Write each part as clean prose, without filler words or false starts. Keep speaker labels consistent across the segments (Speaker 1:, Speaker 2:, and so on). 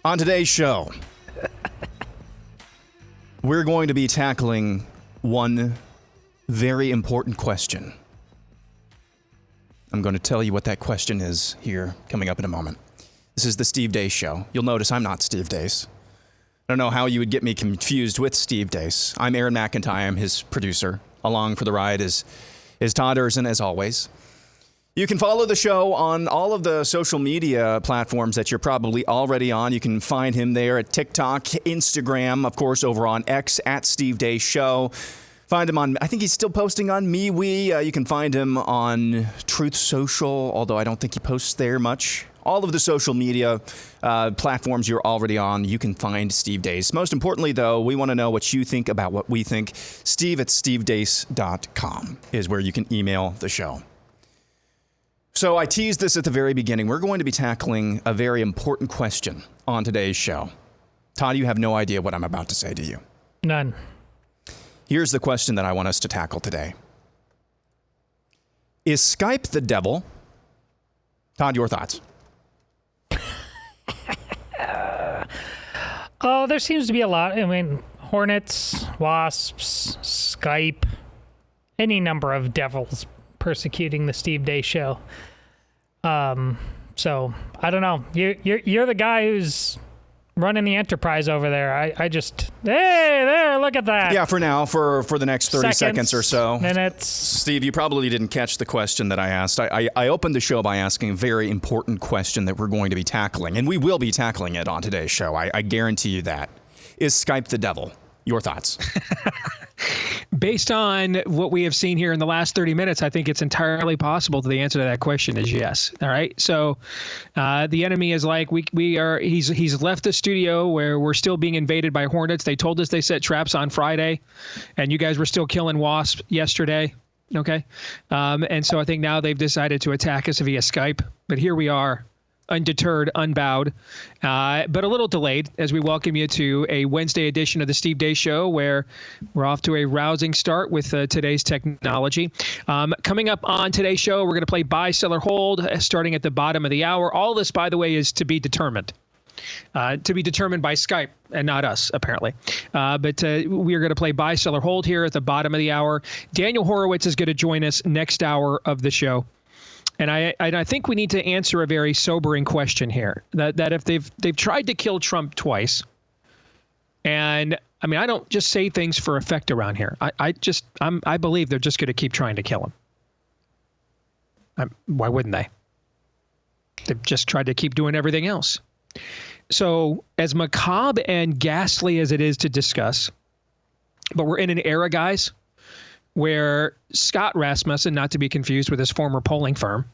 Speaker 1: On today's show, we're going to be tackling one very important question. I'm going to tell you what that question is here coming up in a moment. This is the Steve Deace Show. You'll notice I'm not Steve Deace. I don't know how you would get me confused with Steve Deace. I'm Aaron McIntyre. I'm his producer. Along for the ride is Todd Erzen, as always. You can follow the show on all of the social media platforms that you're probably already on. You can find him there at TikTok, Instagram, of course, over on X at Steve Deace Show. Find him on, I think he's still posting on MeWe. You can find him on Truth Social, although I don't think he posts there much. All of the social media platforms you're already on, you can find Steve Deace. Most importantly, though, we want to know what you think about what we think. Steve at stevedeace.com is where you can email the show. So I teased this at the very beginning. We're going to be tackling a very important question on today's show. Todd, you have no idea what I'm about to say to you.
Speaker 2: None.
Speaker 1: Here's the question that I want us to tackle today. Is Skype the devil? Todd, your thoughts?
Speaker 2: Oh, there seems to be a lot. I mean, hornets, wasps, Skype, any number of devils persecuting the Steve Deace Show. So I don't know. You're the guy who's running the enterprise over there. I just, hey, there, look at that.
Speaker 1: Yeah, for now, for the next 30 seconds or so.
Speaker 2: Minutes.
Speaker 1: Steve, you probably didn't catch the question that I asked. I opened the show by asking a very important question that we're going to be tackling, and we will be tackling it on today's show. I guarantee you that. Is Skype the devil? Your thoughts?
Speaker 3: Based on what we have seen here in the last 30 minutes, I think it's entirely possible that the answer to that question is yes. All right. So the enemy is like, he's left the studio where we're still being invaded by hornets. They told us they set traps on Friday and you guys were still killing wasps yesterday. Okay. And so I think now they've decided to attack us via Skype. But here we are, undeterred, unbowed, but a little delayed as we welcome you to a Wednesday edition of the Steve Deace Show, where we're off to a rousing start with today's technology. Coming up on today's show, we're going to play Buy, Sell, or Hold, starting at the bottom of the hour. All this, by the way, is to be determined. To be determined by Skype and not us, apparently. But we are going to play Buy, Sell, or Hold here at the bottom of the hour. Daniel Horowitz is going to join us next hour of the show. And I think we need to answer a very sobering question here, that if they've tried to kill Trump twice, and I mean, I don't just say things for effect around here. I believe they're just going to keep trying to kill him. Why wouldn't they? They've just tried to keep doing everything else. So as macabre and ghastly as it is to discuss, but we're in an era, guys, where Scott Rasmussen, not to be confused with his former polling firm,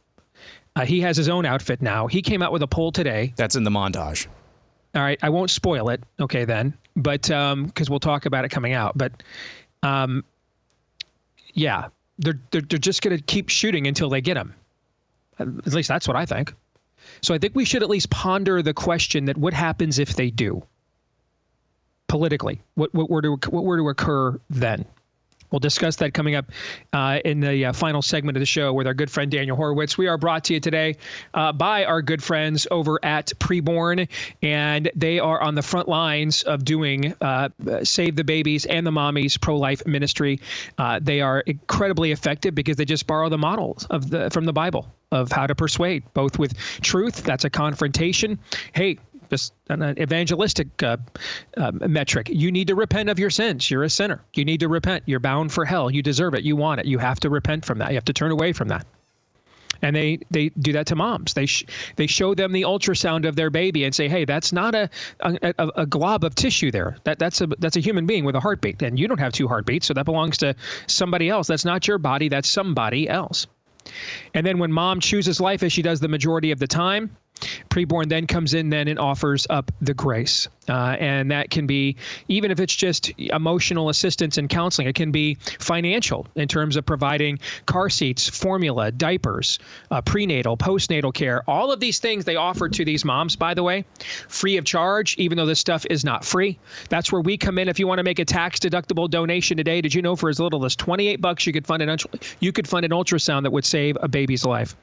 Speaker 3: he has his own outfit now. He came out with a poll today.
Speaker 1: That's in the montage.
Speaker 3: All right. I won't spoil it. Okay, then. But because we'll talk about it coming out. But yeah, they're just going to keep shooting until they get him. At least that's what I think. So I think we should at least ponder the question that what happens if they do politically? What were to occur then? We'll discuss that coming up in the final segment of the show with our good friend Daniel Horowitz. We are brought to you today by our good friends over at Preborn, and they are on the front lines of doing Save the Babies and the Mommies pro-life ministry. They are incredibly effective because they just borrow the models from the Bible of how to persuade, both with truth, that's a confrontation. Hey, just an evangelistic metric. You need to repent of your sins. You're a sinner. You need to repent. You're bound for hell. You deserve it. You want it. You have to repent from that. You have to turn away from that. And they do that to moms. They show them the ultrasound of their baby and say, hey, that's not a glob of tissue there. That's a human being with a heartbeat. And you don't have two heartbeats, so that belongs to somebody else. That's not your body. That's somebody else. And then when mom chooses life, as she does the majority of the time, Preborn then comes in then and offers up the grace. And that can be, even if it's just emotional assistance and counseling, it can be financial in terms of providing car seats, formula, diapers, prenatal, postnatal care. All of these things they offer to these moms, by the way, free of charge, even though this stuff is not free. That's where we come in. If you want to make a tax-deductible donation today, did you know for as little as $28 you could fund an ultrasound that would save a baby's life?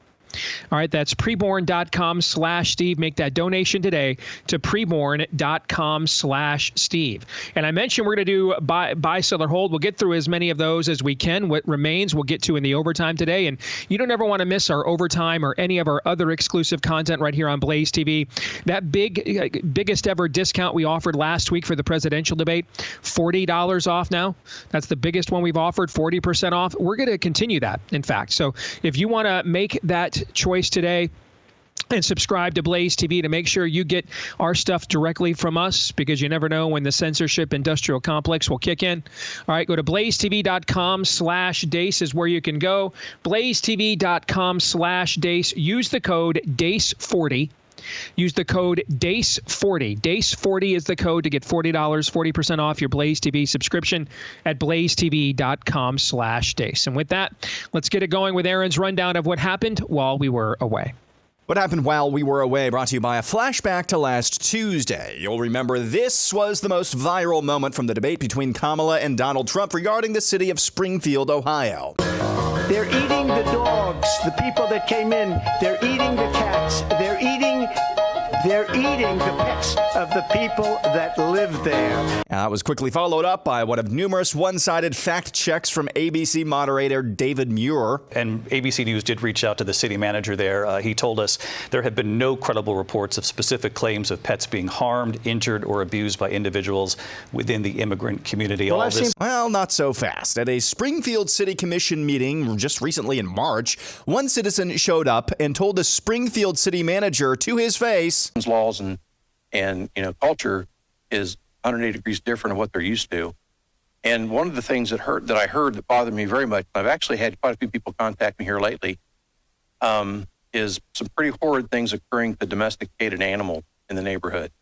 Speaker 3: All right, that's preborn.com/Steve. Make that donation today to preborn.com/Steve. And I mentioned we're going to do buy, sell, or hold. We'll get through as many of those as we can. What remains, we'll get to in the overtime today. And you don't ever want to miss our overtime or any of our other exclusive content right here on Blaze TV. That biggest ever discount we offered last week for the presidential debate, $40 off now. That's the biggest one we've offered, 40% off. We're going to continue that, in fact. So if you want to make that choice today and subscribe to Blaze TV to make sure you get our stuff directly from us, because you never know when the censorship industrial complex will kick in. All right, go to blazetv.com/Deace is where you can go. blazetv.com/Deace. Use the code DACE40. Use the code DACE40. DACE40 is the code to get $40, 40% off your Blaze TV subscription at blazetv.com/Deace. And with that, let's get it going with Aaron's rundown of what happened while we were away.
Speaker 1: What happened while we were away, brought to you by a flashback to last Tuesday. You'll remember this was the most viral moment from the debate between Kamala and Donald Trump regarding the city of Springfield, Ohio.
Speaker 4: They're eating the dogs, the people that came in. They're eating the cats. They're eating the pets of the people that live there.
Speaker 1: It was quickly followed up by one of numerous one-sided fact checks from ABC moderator David Muir.
Speaker 5: And ABC News did reach out to the city manager there. He told us there have been no credible reports of specific claims of pets being harmed, injured, or abused by individuals within the immigrant community.
Speaker 1: Well, not so fast. At a Springfield City Commission meeting just recently in March, one citizen showed up and told the Springfield city manager to his face,
Speaker 6: laws and culture is 180 degrees different of what they're used to. And one of the things that I heard that bothered me very much, I've actually had quite a few people contact me here lately, is some pretty horrid things occurring to domesticated animals in the neighborhood.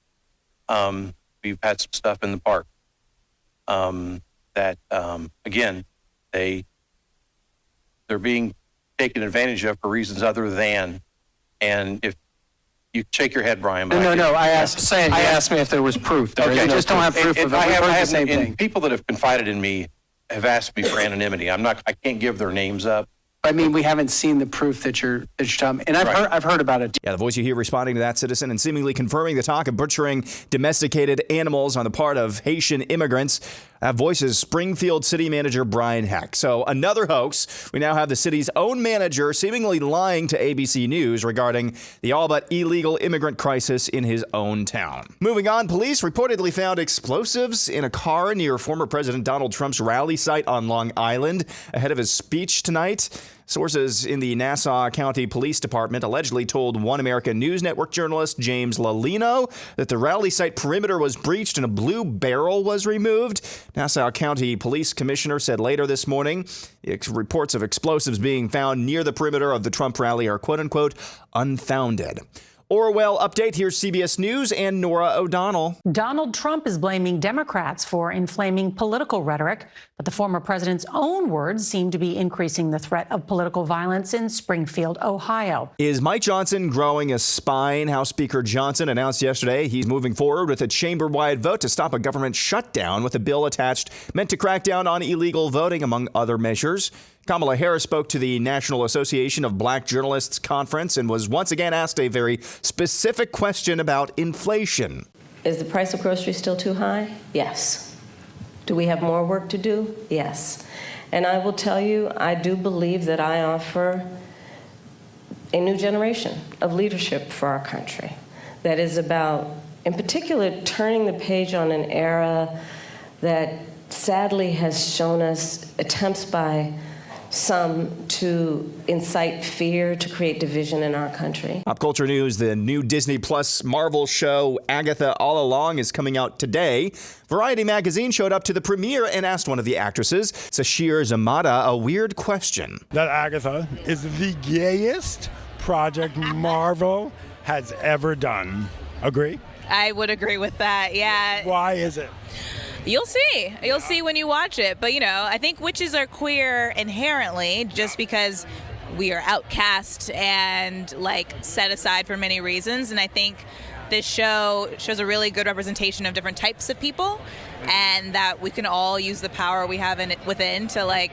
Speaker 6: We've had some stuff in the park that, again, they're being taken advantage of for reasons other than, and if you shake your head, Brian.
Speaker 4: No. I asked me if there was proof. I just don't have proof of it. I have the same thing.
Speaker 6: People that have confided in me have asked me for anonymity. I can't give their names up.
Speaker 4: I mean, we haven't seen the proof that you're telling me, and I've heard about it.
Speaker 1: Yeah, the voice you hear responding to that citizen and seemingly confirming the talk of butchering domesticated animals on the part of Haitian immigrants. That voice is Springfield City Manager Brian Heck. So another hoax. We now have the city's own manager seemingly lying to ABC News regarding the all but illegal immigrant crisis in his own town. Moving on, police reportedly found explosives in a car near former President Donald Trump's rally site on Long Island ahead of his speech tonight. Sources in the Nassau County Police Department allegedly told One American News Network journalist James Lalino that the rally site perimeter was breached and a blue barrel was removed. Nassau County Police Commissioner said later this morning reports of explosives being found near the perimeter of the Trump rally are quote-unquote unfounded. Orwell update. Here's CBS News and Nora O'Donnell.
Speaker 7: Donald Trump is blaming Democrats for inflaming political rhetoric, but the former president's own words seem to be increasing the threat of political violence in Springfield, Ohio.
Speaker 1: Is Mike Johnson growing a spine? House Speaker Johnson announced yesterday he's moving forward with a chamber-wide vote to stop a government shutdown with a bill attached meant to crack down on illegal voting, among other measures. Kamala Harris spoke to the National Association of Black Journalists conference and was once again asked a very specific question about inflation.
Speaker 8: Is the price of groceries still too high? Yes. Do we have more work to do? Yes. And I will tell you, I do believe that I offer a new generation of leadership for our country that is about, in particular, turning the page on an era that sadly has shown us attempts by some to incite fear, to create division in our country.
Speaker 1: Pop culture news, the new Disney Plus Marvel show Agatha All Along is coming out today. Variety magazine showed up to the premiere and asked one of the actresses, Sashir Zamata, a weird question.
Speaker 9: That Agatha is the gayest project Marvel has ever done. Agree?
Speaker 10: I would agree with that, yeah.
Speaker 9: Why is it?
Speaker 10: You'll see. You'll see when you watch it. But, I think witches are queer inherently just because we are outcast and, set aside for many reasons. And I think this show shows a really good representation of different types of people and that we can all use the power we have within to,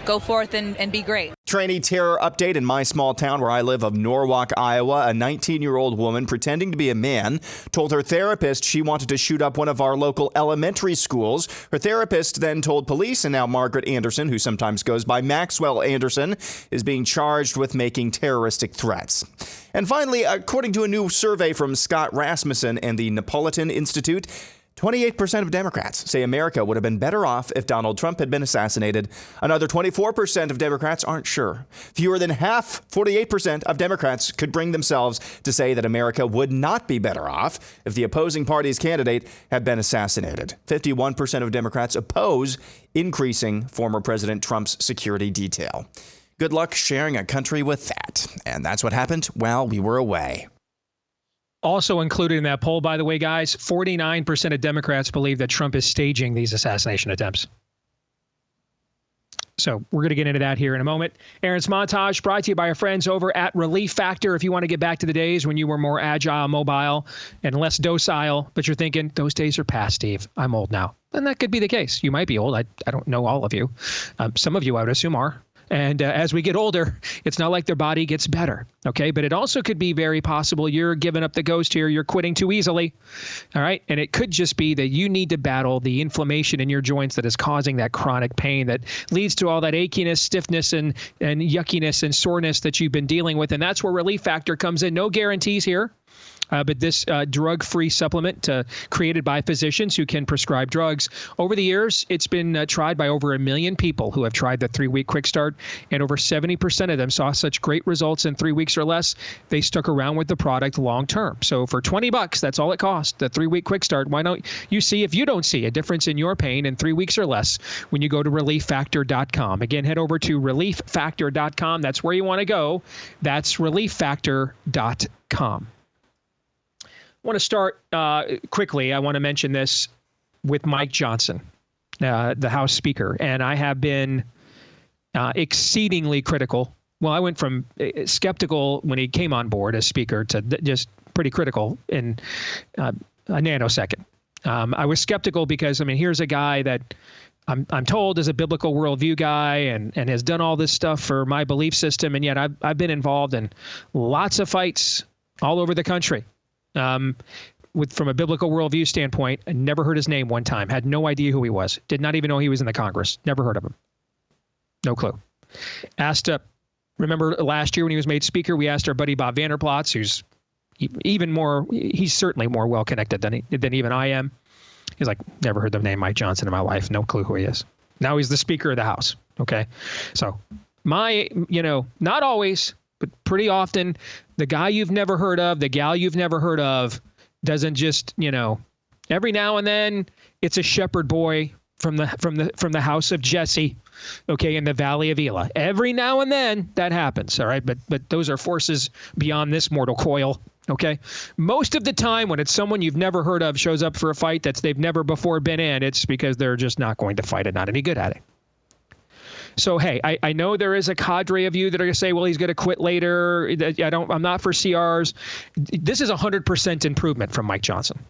Speaker 10: go forth and be great.
Speaker 1: Trainee terror update in my small town where I live of Norwalk, Iowa. A 19-year-old woman pretending to be a man told her therapist she wanted to shoot up one of our local elementary schools. Her therapist then told police, and now Margaret Anderson, who sometimes goes by Maxwell Anderson, is being charged with making terroristic threats. And finally, according to a new survey from Scott Rasmussen and the Napolitan Institute, 28% of Democrats say America would have been better off if Donald Trump had been assassinated. Another 24% of Democrats aren't sure. Fewer than half, 48% of Democrats could bring themselves to say that America would not be better off if the opposing party's candidate had been assassinated. 51% of Democrats oppose increasing former President Trump's security detail. Good luck sharing a country with that. And that's what happened while we were away.
Speaker 3: Also included in that poll, by the way, guys, 49% of Democrats believe that Trump is staging these assassination attempts. So we're going to get into that here in a moment. Aaron's Montage brought to you by our friends over at Relief Factor. If you want to get back to the days when you were more agile, mobile, and less docile, but you're thinking, those days are past, Steve. I'm old now. And that could be the case. You might be old. I don't know all of you. Some of you, I would assume, are. And as we get older, it's not like their body gets better, okay? But it also could be very possible you're giving up the ghost here. You're quitting too easily, all right? And it could just be that you need to battle the inflammation in your joints that is causing that chronic pain that leads to all that achiness, stiffness, and yuckiness and soreness that you've been dealing with. And that's where Relief Factor comes in. No guarantees here. But this drug-free supplement created by physicians who can prescribe drugs. Over the years, it's been tried by over 1 million people who have tried the 3-week quick start, and over 70% of them saw such great results in 3 weeks or less. They stuck around with the product long term. So for $20, that's all it costs, the 3-week quick start. Why don't you see if you don't see a difference in your pain in 3 weeks or less when you go to ReliefFactor.com. Again, head over to ReliefFactor.com. That's where you want to go. That's ReliefFactor.com. I want to start quickly. I want to mention this with Mike Johnson, the House Speaker. And I have been exceedingly critical. Well, I went from skeptical when he came on board as Speaker to just pretty critical in a nanosecond. I was skeptical because, I mean, here's a guy that I'm told is a biblical worldview guy and has done all this stuff for my belief system. And yet I've been involved in lots of fights all over the country. From a biblical worldview standpoint, I never heard his name one time, had no idea who he was, did not even know he was in the Congress, never heard of him. No clue. Remember last year when he was made Speaker, we asked our buddy Bob Vanderplatz, who's he's certainly more well-connected than even I am. He's like, never heard the name Mike Johnson in my life, no clue who he is. Now he's the Speaker of the House, okay? So not always, but pretty often, the guy you've never heard of, the gal you've never heard of, doesn't just, every now and then it's a shepherd boy from the house of Jesse, okay, in the Valley of Elah. Every now and then that happens, all right? But those are forces beyond this mortal coil, okay? Most of the time when it's someone you've never heard of shows up for a fight they've never before been in, it's because they're just not going to fight and not any good at it. So, hey, I know there is a cadre of you that are going to say, well, he's going to quit later. I'm not for CRs. This is 100% improvement from Mike Johnson.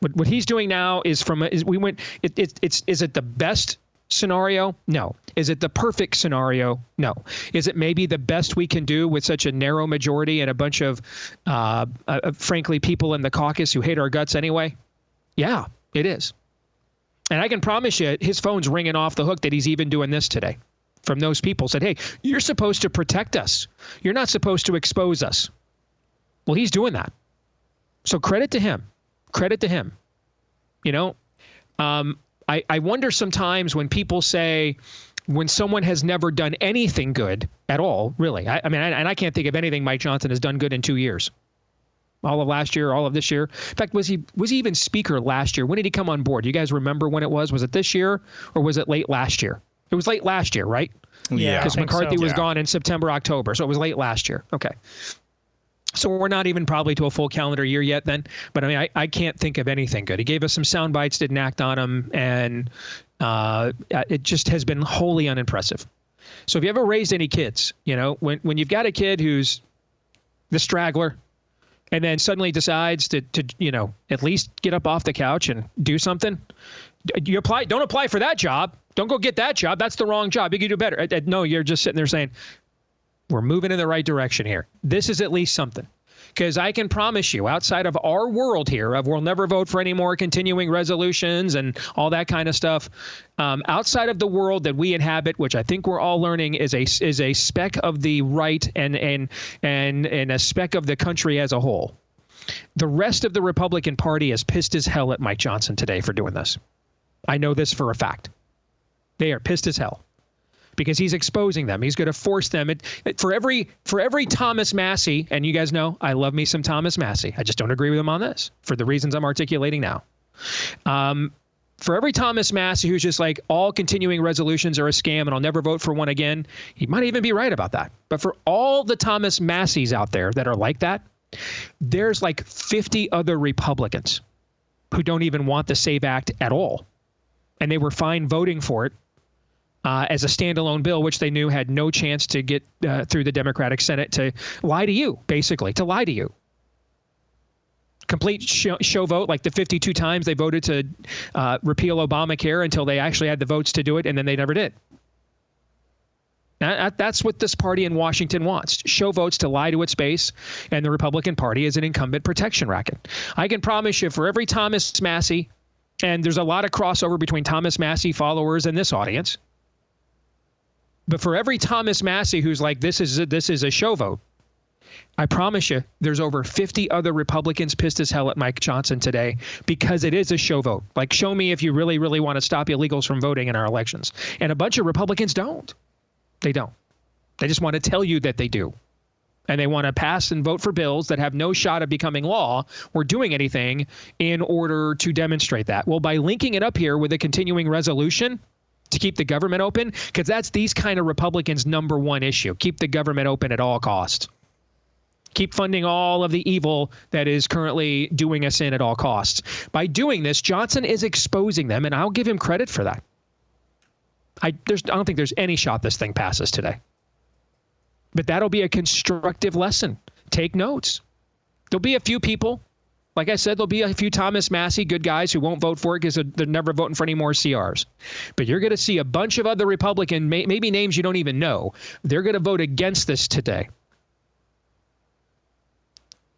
Speaker 3: What he's doing now is is it the best scenario? No. Is it the perfect scenario? No. Is it maybe the best we can do with such a narrow majority and a bunch of, frankly, people in the caucus who hate our guts anyway? Yeah, it is. And I can promise you his phone's ringing off the hook that he's even doing this today from those people said, hey, you're supposed to protect us. You're not supposed to expose us. Well, he's doing that. So credit to him. Credit to him. I wonder sometimes when people say when someone has never done anything good at all, really. I can't think of anything Mike Johnson has done good in 2 years. All of last year, all of this year. In fact, was he even Speaker last year? When did he come on board? Do you guys remember when it was? Was it this year or was it late last year? It was late last year, right?
Speaker 1: Yeah.
Speaker 3: Because McCarthy was gone in September, October. So it was late last year. Okay. So we're not even probably to a full calendar year yet then. But I can't think of anything good. He gave us some sound bites, didn't act on them. And it just has been wholly unimpressive. So if you ever raised any kids, when you've got a kid who's the straggler, and then suddenly decides to at least get up off the couch and do something, don't apply for that job. Don't go get that job. That's the wrong job. You can do better. No, you're just sitting there saying, we're moving in the right direction here. This is at least something. Because I can promise you, outside of our world here, of we'll never vote for any more continuing resolutions and all that kind of stuff, outside of the world that we inhabit, which I think we're all learning is a speck of the right and a speck of the country as a whole. The rest of the Republican Party is pissed as hell at Mike Johnson today for doing this. I know this for a fact. They are pissed as hell. Because he's exposing them. He's going to force them. For every Thomas Massey, and you guys know I love me some Thomas Massey. I just don't agree with him on this for the reasons I'm articulating now. For every Thomas Massey who's just like all continuing resolutions are a scam and I'll never vote for one again, he might even be right about that. But for all the Thomas Masseys out there that are like that, there's like 50 other Republicans who don't even want the SAVE Act at all. And they were fine voting for it. As a standalone bill, which they knew had no chance to get through the Democratic Senate, to lie to you, basically, to lie to you. Complete show vote, like the 52 times they voted to repeal Obamacare until they actually had the votes to do it, and then they never did. That's what this party in Washington wants. Show votes to lie to its base, and the Republican Party is an incumbent protection racket. I can promise you, for every Thomas Massey, and there's a lot of crossover between Thomas Massey followers and this audience, but for every Thomas Massey who's like, this is a show vote, I promise you there's over 50 other Republicans pissed as hell at Mike Johnson today because it is a show vote. Like, show me if you really, really want to stop illegals from voting in our elections. And a bunch of Republicans don't. They don't. They just want to tell you that they do. And they want to pass and vote for bills that have no shot of becoming law or doing anything in order to demonstrate that. Well, by linking it up here with a continuing resolution to keep the government open, because that's these kind of Republicans' number one issue. Keep the government open at all costs. Keep funding all of the evil that is currently doing us in at all costs. By doing this, Johnson is exposing them, and I'll give him credit for that. I don't think there's any shot this thing passes today. But that'll be a constructive lesson. Take notes. There'll be a few people. Like I said, there'll be a few Thomas Massey good guys who won't vote for it because they're never voting for any more CRs. But you're going to see a bunch of other Republican, maybe names you don't even know, they're going to vote against this today.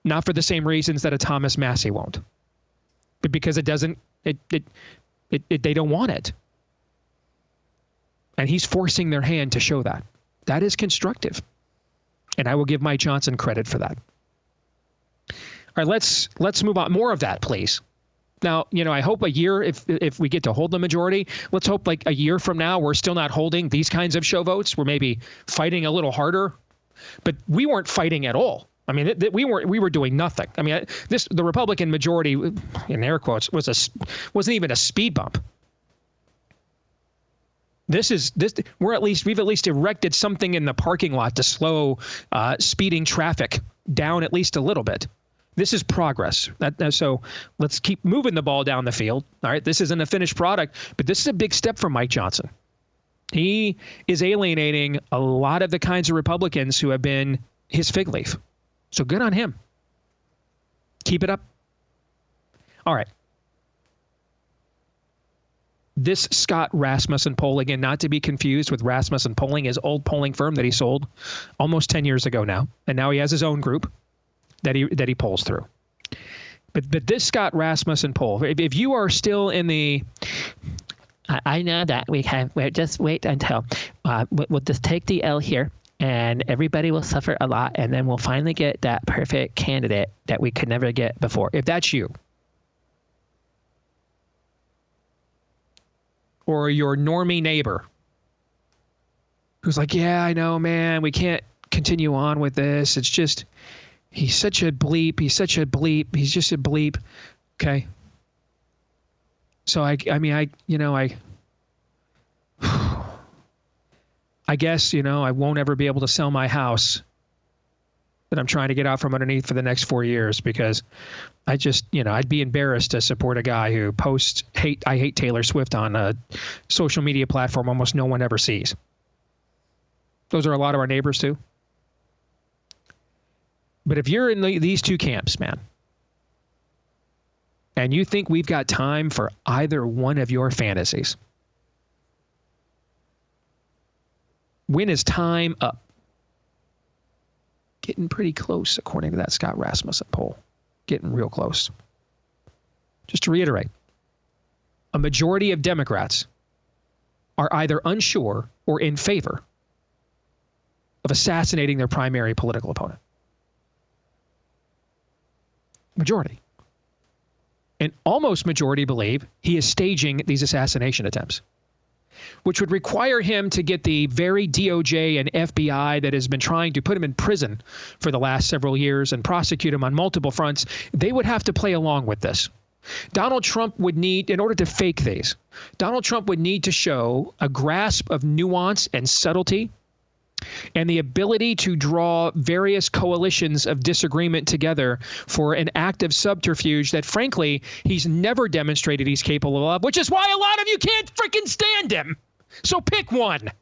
Speaker 3: Not for the same reasons that a Thomas Massey won't, but because they don't want it. And he's forcing their hand to show that. That is constructive. And I will give Mike Johnson credit for that. All right, let's move on. More of that, please. Now, I hope a year, if we get to hold the majority, let's hope like a year from now, we're still not holding these kinds of show votes. We're maybe fighting a little harder, but we weren't fighting at all. I mean, we were doing nothing. I mean, the Republican majority, in air quotes, wasn't even a speed bump. We've at least erected something in the parking lot to slow speeding traffic down at least a little bit. This is progress. So let's keep moving the ball down the field. All right, this isn't a finished product, but this is a big step for Mike Johnson. He is alienating a lot of the kinds of Republicans who have been his fig leaf. So good on him. Keep it up. All right. This Scott Rasmussen poll, again, not to be confused with Rasmussen Polling, his old polling firm that he sold almost 10 years ago now. And now he has his own group that he polls through. But this Scott Rasmussen poll, if you are still in the, I know that we'll just wait until we'll just take the L here and everybody will suffer a lot and then we'll finally get that perfect candidate that we could never get before. If that's you, or your normie neighbor who's like, yeah, I know, man, we can't continue on with this. It's just, he's such a bleep. He's such a bleep. He's just a bleep. Okay. So I guess, I won't ever be able to sell my house that I'm trying to get out from underneath for the next 4 years because I just, I'd be embarrassed to support a guy who posts I hate Taylor Swift on a social media platform almost no one ever sees. Those are a lot of our neighbors too. But if you're in these two camps, man, and you think we've got time for either one of your fantasies, When is time up? Getting pretty close, according to that Scott Rasmussen poll. Getting real close. Just to reiterate, a majority of Democrats are either unsure or in favor of assassinating their primary political opponent. Majority. And almost majority believe he is staging these assassination attempts, which would require him to get the very DOJ and FBI that has been trying to put him in prison for the last several years and prosecute him on multiple fronts. They would have to play along with this. Donald Trump would need, in order to fake these, Donald Trump would need to show a grasp of nuance and subtlety and the ability to draw various coalitions of disagreement together for an active subterfuge that, frankly, he's never demonstrated he's capable of, which is why a lot of you can't freaking stand him. So pick one.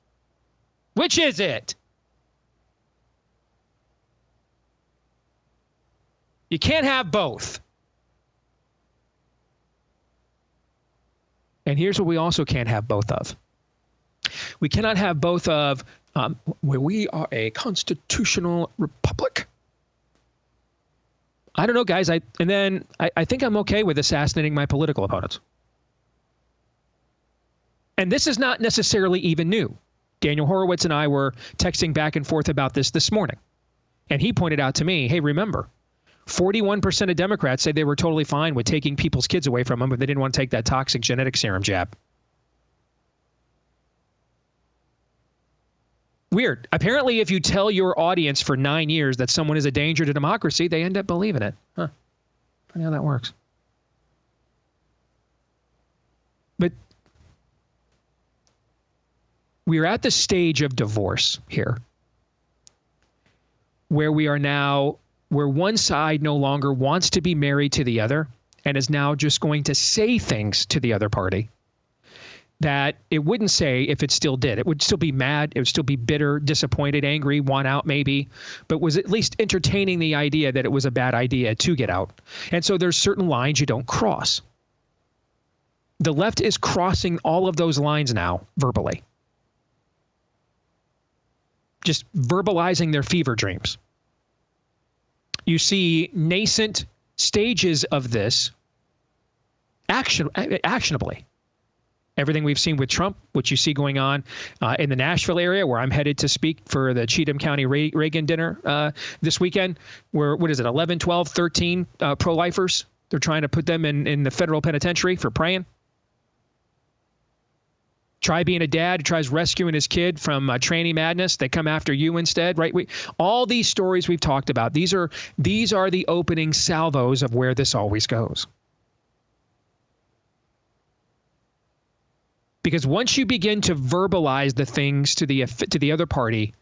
Speaker 3: Which is it? You can't have both. And here's what we also can't have both of. We cannot have both of where we are a constitutional republic. I don't know, guys. I think I'm okay with assassinating my political opponents. And this is not necessarily even new. Daniel Horowitz and I were texting back and forth about this morning. And he pointed out to me, hey, remember, 41% of Democrats said they were totally fine with taking people's kids away from them if they didn't want to take that toxic genetic serum jab. Weird. Apparently, if you tell your audience for 9 years that someone is a danger to democracy, they end up believing it. Huh. Funny how that works. But we're at the stage of divorce here, where we are now, where one side no longer wants to be married to the other and is now just going to say things to the other party that it wouldn't say if it still did. It would still be mad. It would still be bitter, disappointed, angry, want out maybe, but was at least entertaining the idea that it was a bad idea to get out. And so there's certain lines you don't cross. The left is crossing all of those lines now verbally. Just verbalizing their fever dreams. You see nascent stages of this actionably. Everything we've seen with Trump, which you see going on in the Nashville area, where I'm headed to speak for the Cheatham County Reagan dinner this weekend, where, 11, 12, 13 pro-lifers, they're trying to put them in the federal penitentiary for praying. Try being a dad who tries rescuing his kid from tranny madness. They come after you instead, right? All these stories we've talked about, these are the opening salvos of where this always goes. Because once you begin to verbalize the things to the other party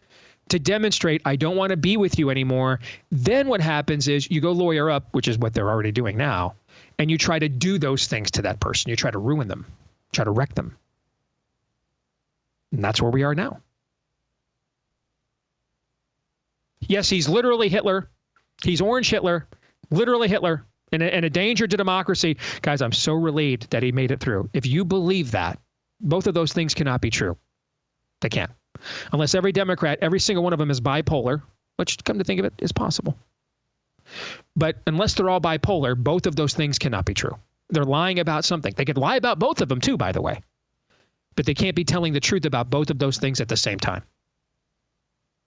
Speaker 3: to demonstrate, I don't want to be with you anymore, then what happens is you go lawyer up, which is what they're already doing now, and you try to do those things to that person. You try to ruin them, try to wreck them. And that's where we are now. Yes, he's literally Hitler. He's Orange Hitler, literally Hitler, and a danger to democracy. Guys, I'm so relieved that he made it through. If you believe that, both of those things cannot be true. They can't. Unless every Democrat, every single one of them is bipolar, which, come to think of it, is possible. But unless they're all bipolar, both of those things cannot be true. They're lying about something. They could lie about both of them too, by the way. But they can't be telling the truth about both of those things at the same time.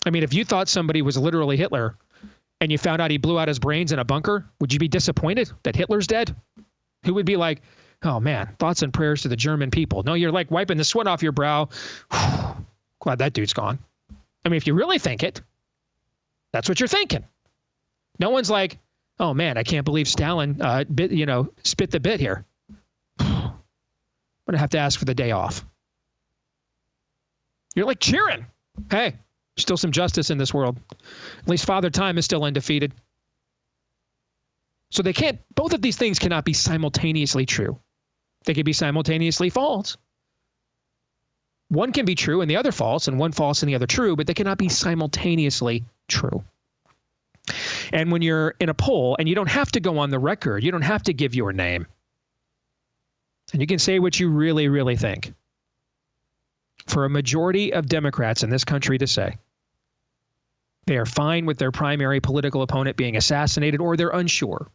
Speaker 3: I mean, if you thought somebody was literally Hitler and you found out he blew out his brains in a bunker, would you be disappointed that Hitler's dead? Who would be like, oh, man, thoughts and prayers to the German people. No, you're like wiping the sweat off your brow. Glad that dude's gone. I mean, if you really think it, that's what you're thinking. No one's like, oh, man, I can't believe Stalin spit the bit here. I'm going to have to ask for the day off. You're like cheering. Hey, still some justice in this world. At least Father Time is still undefeated. So both of these things cannot be simultaneously true. They can be simultaneously false. One can be true and the other false, and one false and the other true, but they cannot be simultaneously true. And when you're in a poll, and you don't have to go on the record, you don't have to give your name, and you can say what you really, really think. for a majority of Democrats in this country to say they are fine with their primary political opponent being assassinated, or they're unsure.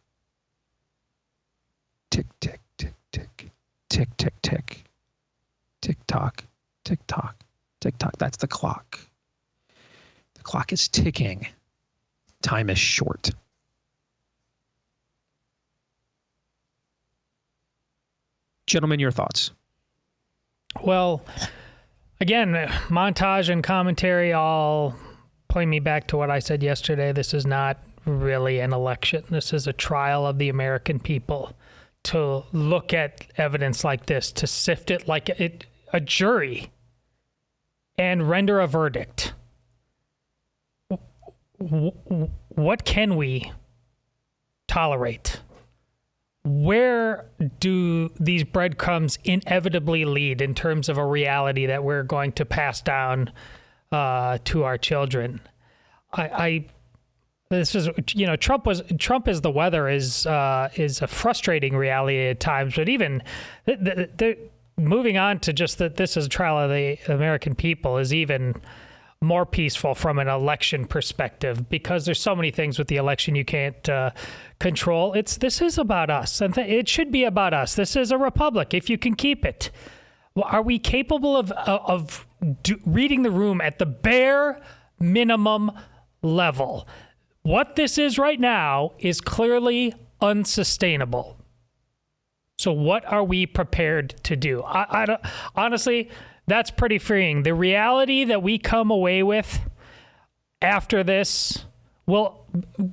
Speaker 3: Tick, tick, tick, tick, tick, tick, tick, tick, tock, tick, tock, tick, tock. That's the clock. The clock is ticking. Time is short. Gentlemen, your thoughts?
Speaker 2: Well, again, montage and commentary all point me back to what I said yesterday. This is not really an election. This is a trial of the American people to look at evidence like this, to sift it like a jury and render a verdict. What can we tolerate? Where do these breadcrumbs inevitably lead in terms of a reality that we're going to pass down to our children? This is, Trump is the weather is a frustrating reality at times, but even moving on to just that this is a trial of the American people is even more peaceful from an election perspective, because there's so many things with the election you can't control. This is about us, and it should be about us. This is a republic, if you can keep it. Well, are we capable of reading the room at the bare minimum level? What this is right now is clearly unsustainable. So what are we prepared to do? Honestly, that's pretty freeing. The reality that we come away with after this, will,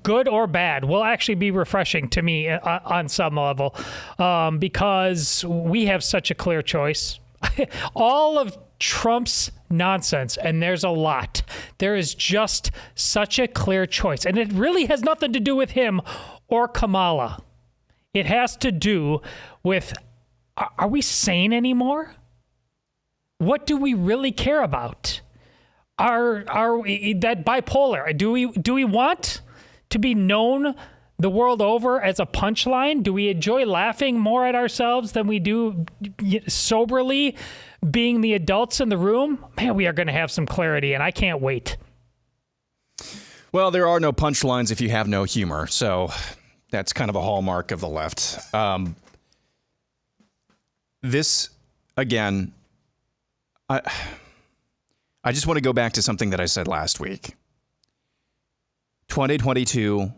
Speaker 2: good or bad, will actually be refreshing to me on some level, because we have such a clear choice. All of Trump's nonsense, and there's a lot. There is just such a clear choice. And it really has nothing to do with him or Kamala. It has to do with, are we sane anymore? What do we really care about? Are we that bipolar? Do we want to be known the world over as a punchline? Do we enjoy laughing more at ourselves than we do soberly being the adults in the room? Man, we are going to have some clarity, and I can't wait.
Speaker 1: Well, there are no punchlines if you have no humor, so that's kind of a hallmark of the left. This, again, I just want to go back to something that I said last week. 2022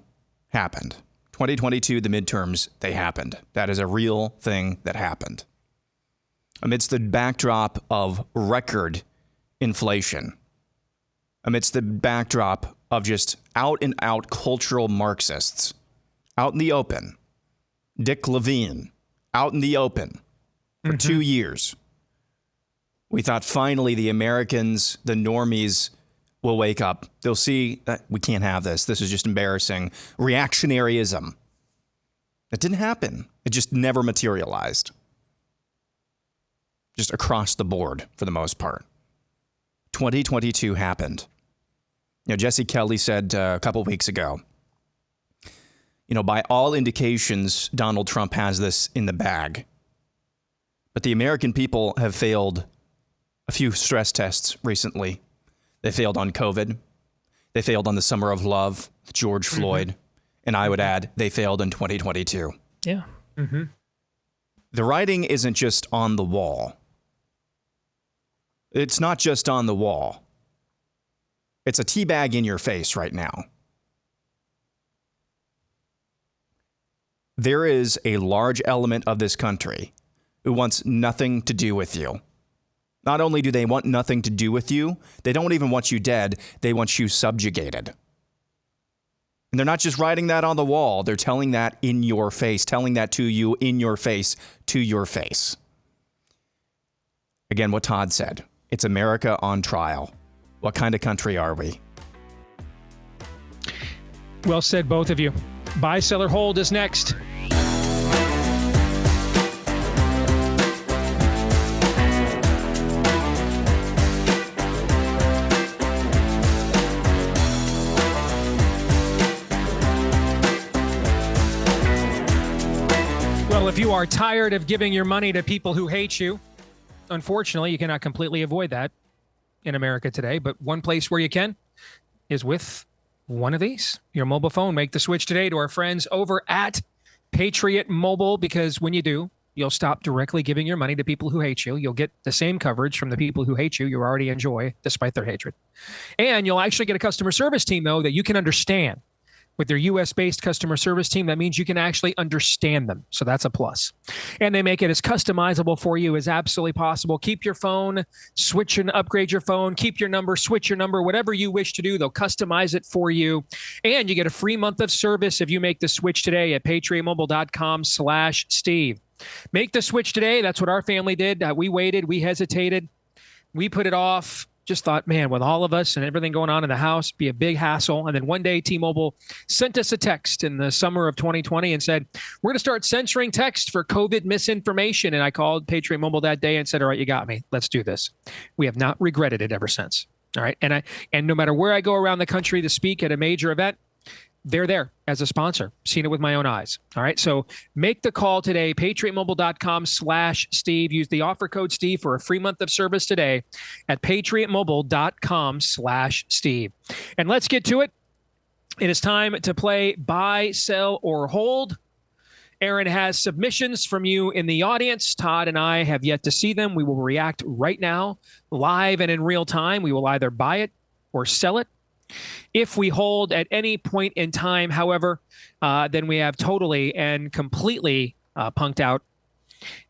Speaker 1: happened. 2022, the midterms, they happened. That is a real thing that happened. Amidst the backdrop of record inflation, amidst the backdrop of just out-and-out cultural Marxists, out in the open, Dick Levine, out in the open for 2 years, we thought finally the Americans, the normies, will wake up. They'll see that we can't have this. This is just embarrassing. Reactionaryism. It didn't happen. It just never materialized. Just across the board for the most part. 2022 happened. Jesse Kelly said a couple weeks ago, by all indications, Donald Trump has this in the bag. But the American people have failed a few stress tests recently. They failed on COVID. They failed on the summer of love with George Floyd. And I would add, they failed in 2022.
Speaker 2: Yeah.
Speaker 1: The writing isn't just on the wall. It's not just on the wall. It's a teabag in your face right now. There is a large element of this country who wants nothing to do with you. Not only do they want nothing to do with you, they don't even want you dead, they want you subjugated. And they're not just writing that on the wall, they're telling that in your face, telling that to you in your face, to your face. Again, what Todd said, it's America on trial. What kind of country are we?
Speaker 3: Well said, both of you. Buy, sell, or hold is next. Well, if you are tired of giving your money to people who hate you, unfortunately, you cannot completely avoid that in America today. But one place where you can is with one of these, your mobile phone. Make the switch today to our friends over at Patriot Mobile, because when you do, you'll stop directly giving your money to people who hate you. You'll get the same coverage from the people who hate you already enjoy, despite their hatred. And you'll actually get a customer service team, though, that you can understand. With their U.S.-based customer service team, that means you can actually understand them. So that's a plus. And they make it as customizable for you as absolutely possible. Keep your phone, switch and upgrade your phone, keep your number, switch your number, whatever you wish to do, they'll customize it for you. And you get a free month of service if you make the switch today at patriotmobile.com/Steve. Make the switch today. That's what our family did. We waited. We hesitated. We put it off. Just thought, man, with all of us and everything going on in the house, be a big hassle. And then one day, T-Mobile sent us a text in the summer of 2020 and said, we're going to start censoring text for COVID misinformation. And I called Patriot Mobile that day and said, all right, you got me. Let's do this. We have not regretted it ever since. All right. And no matter where I go around the country to speak at a major event, they're there as a sponsor. Seen it with my own eyes. All right. So make the call today, patriotmobile.com/Steve. Use the offer code Steve for a free month of service today at patriotmobile.com/Steve. And let's get to it. It is time to play buy, sell, or hold. Aaron has submissions from you in the audience. Todd and I have yet to see them. We will react right now, live and in real time. We will either buy it or sell it. If we hold at any point in time, however, then we have totally and completely punked out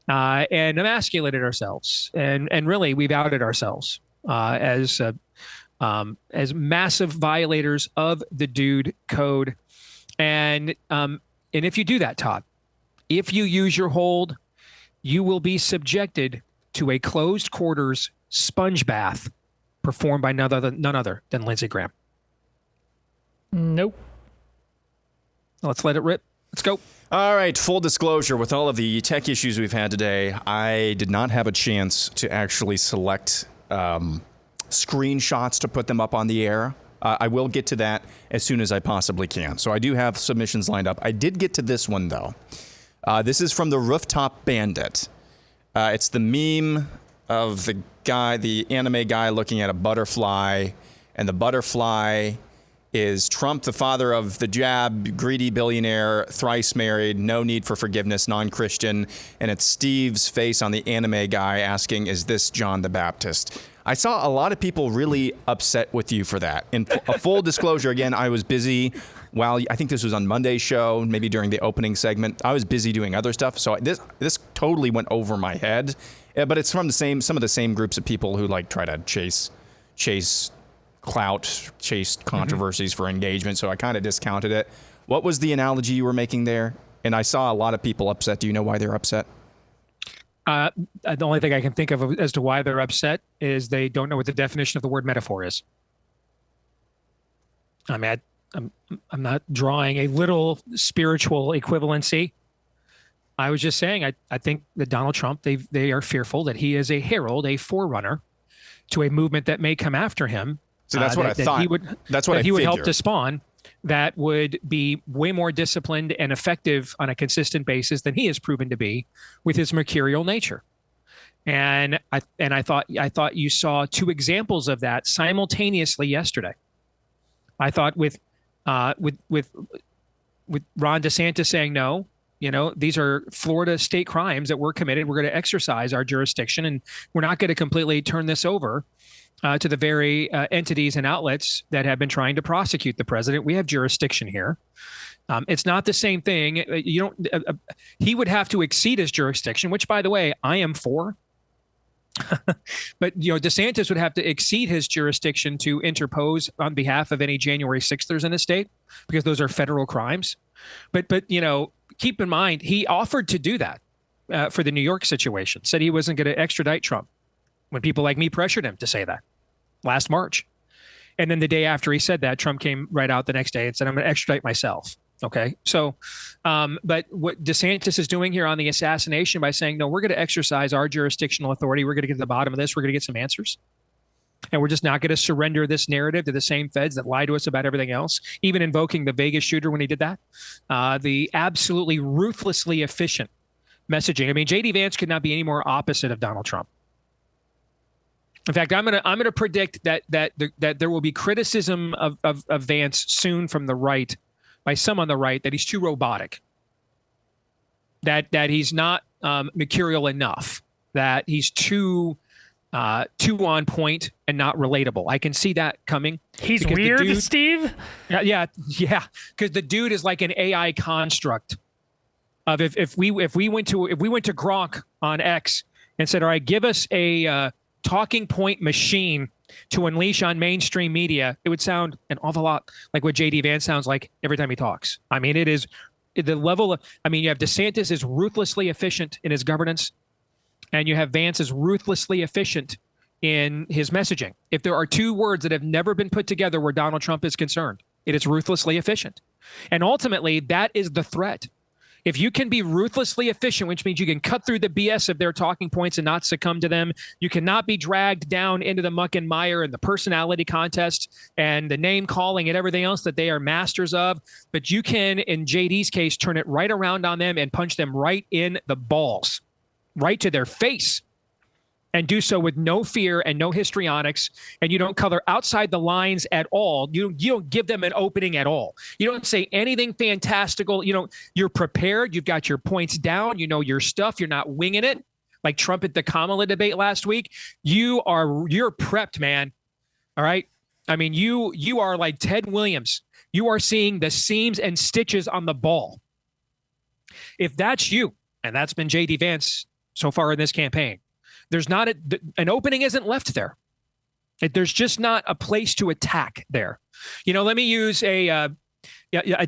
Speaker 3: and emasculated ourselves. And really, we've outed ourselves as massive violators of the dude code. And if you do that, Todd, if you use your hold, you will be subjected to a closed quarters sponge bath performed by none other than Lindsey Graham.
Speaker 2: Nope.
Speaker 3: Let's let it rip. Let's go.
Speaker 1: All right, full disclosure, with all of the tech issues we've had today, I did not have a chance to actually select screenshots to put them up on the air. I will get to that as soon as I possibly can. So I do have submissions lined up. I did get to this one, though. This is from the Rooftop Bandit. It's the meme of the anime guy looking at a butterfly, and the butterfly is Trump, the father of the jab, greedy billionaire, thrice married, no need for forgiveness, non-Christian. And it's Steve's face on the anime guy asking, is this John the Baptist? I saw a lot of people really upset with you for that. In a full disclosure, again, I was busy while I think this was on Monday's show, maybe during the opening segment. I was busy doing other stuff. So this totally went over my head. But it's from some of the same groups of people who like try to chase clout, chase controversies for engagement, so I kind of discounted it. What was the analogy you were making there? And I saw a lot of people upset. Do you know why they're upset?
Speaker 3: The only thing I can think of as to why they're upset is they don't know what the definition of the word metaphor is. I mean, I'm not drawing a little spiritual equivalency. I was just saying, I think that Donald Trump, they are fearful that he is a herald, a forerunner to a movement that may come after him.
Speaker 1: So that's what I thought. He would
Speaker 3: help to spawn, that would be way more disciplined and effective on a consistent basis than he has proven to be with his mercurial nature. And I thought you saw two examples of that simultaneously yesterday. I thought with Ron DeSantis saying no, these are Florida state crimes that were committed. We're going to exercise our jurisdiction, and we're not going to completely turn this over to the very entities and outlets that have been trying to prosecute the president. We have jurisdiction here. It's not the same thing. He would have to exceed his jurisdiction, which, by the way, I am for. But DeSantis would have to exceed his jurisdiction to interpose on behalf of any January 6thers in the state, because those are federal crimes. But keep in mind, he offered to do that for the New York situation. Said he wasn't going to extradite Trump when people like me pressured him to say that last March. And then the day after he said that, Trump came right out the next day and said, I'm going to extradite myself. Okay. So, but what DeSantis is doing here on the assassination by saying, no, we're going to exercise our jurisdictional authority. We're going to get to the bottom of this. We're going to get some answers. And we're just not going to surrender this narrative to the same feds that lie to us about everything else, even invoking the Vegas shooter when he did that. The absolutely ruthlessly efficient messaging. I mean, J.D. Vance could not be any more opposite of Donald Trump. In fact, I'm gonna predict that there will be criticism of Vance soon from the right, by some on the right, that he's too robotic, that he's not mercurial enough, that he's too on point and not relatable. I can see that coming.
Speaker 2: He's weird, Steve?
Speaker 3: Yeah. Because the dude is like an AI construct of if we went to Gronk on X and said, all right, give us a talking point machine to unleash on mainstream media, it would sound an awful lot like what J.D. Vance sounds like every time he talks. I mean, it is the level of, you have DeSantis is ruthlessly efficient in his governance, and you have Vance is ruthlessly efficient in his messaging. If there are two words that have never been put together where Donald Trump is concerned, it is ruthlessly efficient. And ultimately, that is the threat. If you can be ruthlessly efficient, which means you can cut through the BS of their talking points and not succumb to them, you cannot be dragged down into the muck and mire and the personality contest and the name calling and everything else that they are masters of. But you can, in JD's case, turn it right around on them and punch them right in the balls, right to their face, and do so with no fear and no histrionics, and you don't color outside the lines at all. You don't give them an opening at all. You don't say anything fantastical. You're prepared. You've got your points down. You know your stuff. You're not winging it like Trump at the Kamala debate last week. You're prepped, man. All right. I mean, you are like Ted Williams. You are seeing the seams and stitches on the ball. If that's you, and that's been J.D. Vance so far in this campaign, there's not an opening isn't left there. There's just not a place to attack there. Let me use a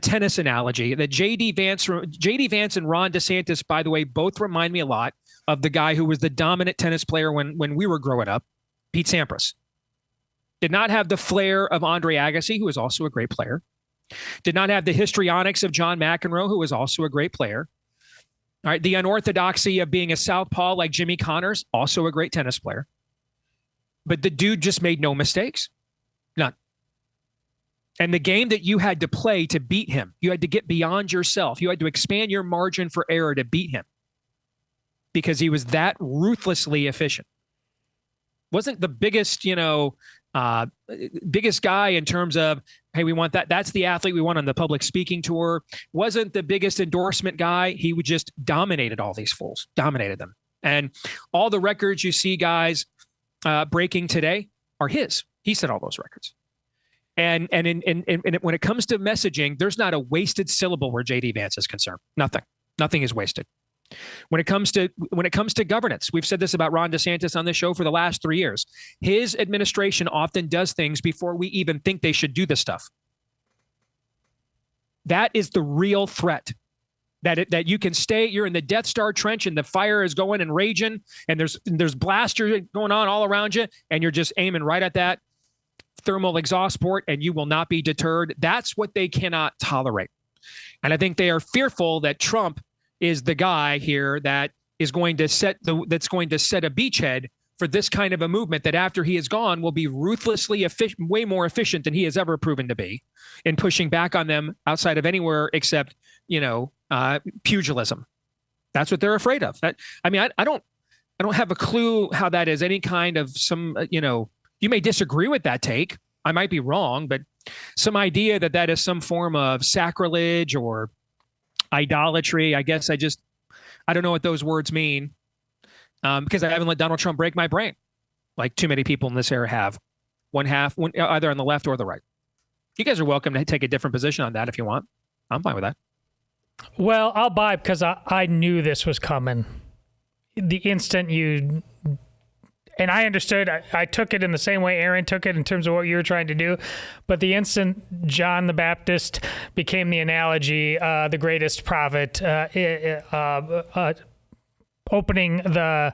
Speaker 3: tennis analogy. That J.D. Vance and Ron DeSantis, by the way, both remind me a lot of the guy who was the dominant tennis player when we were growing up, Pete Sampras. Did not have the flair of Andre Agassi, who was also a great player. Did not have the histrionics of John McEnroe, who was also a great player. All right, the unorthodoxy of being a southpaw like Jimmy Connors, also a great tennis player. But the dude just made no mistakes. None. And the game that you had to play to beat him, you had to get beyond yourself. You had to expand your margin for error to beat him because he was that ruthlessly efficient. Wasn't the biggest, biggest guy in terms of, hey, we want that. That's the athlete we want on the public speaking tour. Wasn't the biggest endorsement guy. He would just dominated all these fools, dominated them. And all the records you see guys breaking today are his. He set all those records. And when it comes to messaging, there's not a wasted syllable where J.D. Vance is concerned. Nothing is wasted. When it comes to governance, we've said this about Ron DeSantis on this show for the last 3 years. His administration often does things before we even think they should do this stuff. That is the real threat. That you can stay, you're in the Death Star trench and the fire is going and raging and there's blasters going on all around you and you're just aiming right at that thermal exhaust port and you will not be deterred. That's what they cannot tolerate. And I think they are fearful that Trump is the guy here that is going to set a beachhead for this kind of a movement that after he is gone will be ruthlessly efficient, way more efficient than he has ever proven to be in pushing back on them outside of anywhere except, pugilism. That's what they're afraid of. I don't have a clue how that is any kind of you may disagree with that take. I might be wrong, but some idea that is some form of sacrilege or idolatry. I guess I don't know what those words mean because I haven't let Donald Trump break my brain like too many people in this era have. One either on the left or the right. You guys are welcome to take a different position on that if you want. I'm fine with that.
Speaker 2: Well, I'll buy because I knew this was coming. The instant you... And I understood, I took it in the same way Aaron took it in terms of what you were trying to do. But the instant John the Baptist became the analogy, the greatest prophet, opening the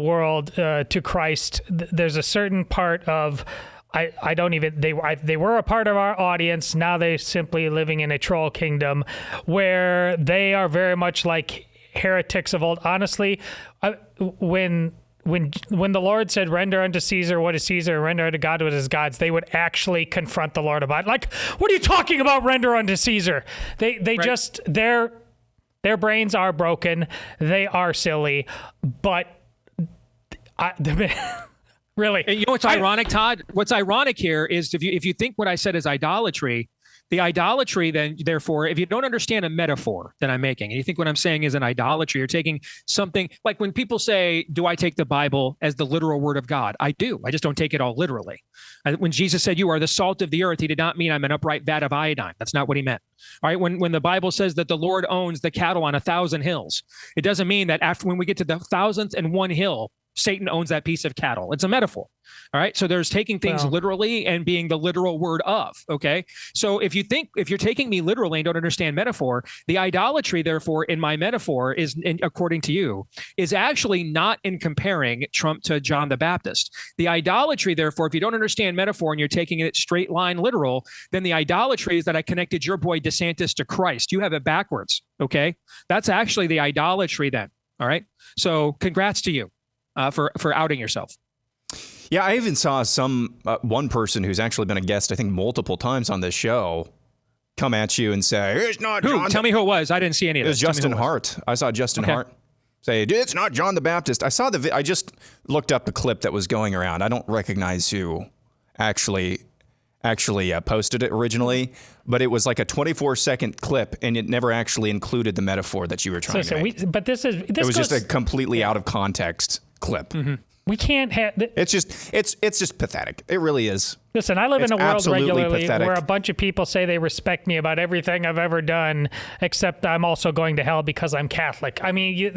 Speaker 2: world to Christ, there's a certain part of, they were a part of our audience. Now they're simply living in a troll kingdom where they are very much like heretics of old. Honestly, when the Lord said, render unto Caesar what is Caesar and render unto God what is God's, they would actually confront the Lord about it. Like, what are you talking about, render unto Caesar? They right. Just, their brains are broken. They are silly. But Really?
Speaker 3: And you know what's ironic, Todd? What's ironic here is if you think what I said is idolatry, the idolatry then, therefore, if you don't understand a metaphor that I'm making, and you think what I'm saying is an idolatry, you're taking something like when people say, do I take the Bible as the literal word of God? I do. I just don't take it all literally. When Jesus said, you are the salt of the earth, he did not mean I'm an upright vat of iodine. That's not what he meant. All right. When the Bible says that the Lord owns the cattle on 1,000 hills, it doesn't mean that after when we get to the 1,001 hill, Satan owns that piece of cattle. It's a metaphor. All right. So there's taking things literally and being the literal word of. Okay. So if you're taking me literally and don't understand metaphor, the idolatry, therefore, in my metaphor is, according to you, is actually not in comparing Trump to John the Baptist. The idolatry, therefore, if you don't understand metaphor and you're taking it straight line literal, then the idolatry is that I connected your boy DeSantis to Christ. You have it backwards. Okay. That's actually the idolatry then. All right. So congrats to you. For outing yourself.
Speaker 1: Yeah, I even saw one person who's actually been a guest, I think, multiple times on this show, come at you and say, it's not
Speaker 3: who?
Speaker 1: John.
Speaker 3: Tell me who it was. I didn't see any of this.
Speaker 1: It was Justin Hart. I saw Justin Hart say, it's not John the Baptist. I just looked up the clip that was going around. I don't recognize who actually posted it originally, but it was like a 24-second clip, and it never actually included the metaphor that you were trying to make. It was just a completely out of context clip.
Speaker 2: Mm-hmm. We can't have.
Speaker 1: It's just pathetic. It really is.
Speaker 2: Listen, I live in a world regularly
Speaker 1: pathetic.
Speaker 2: where a bunch of people say they respect me about everything I've ever done, except I'm also going to hell because I'm Catholic. I mean,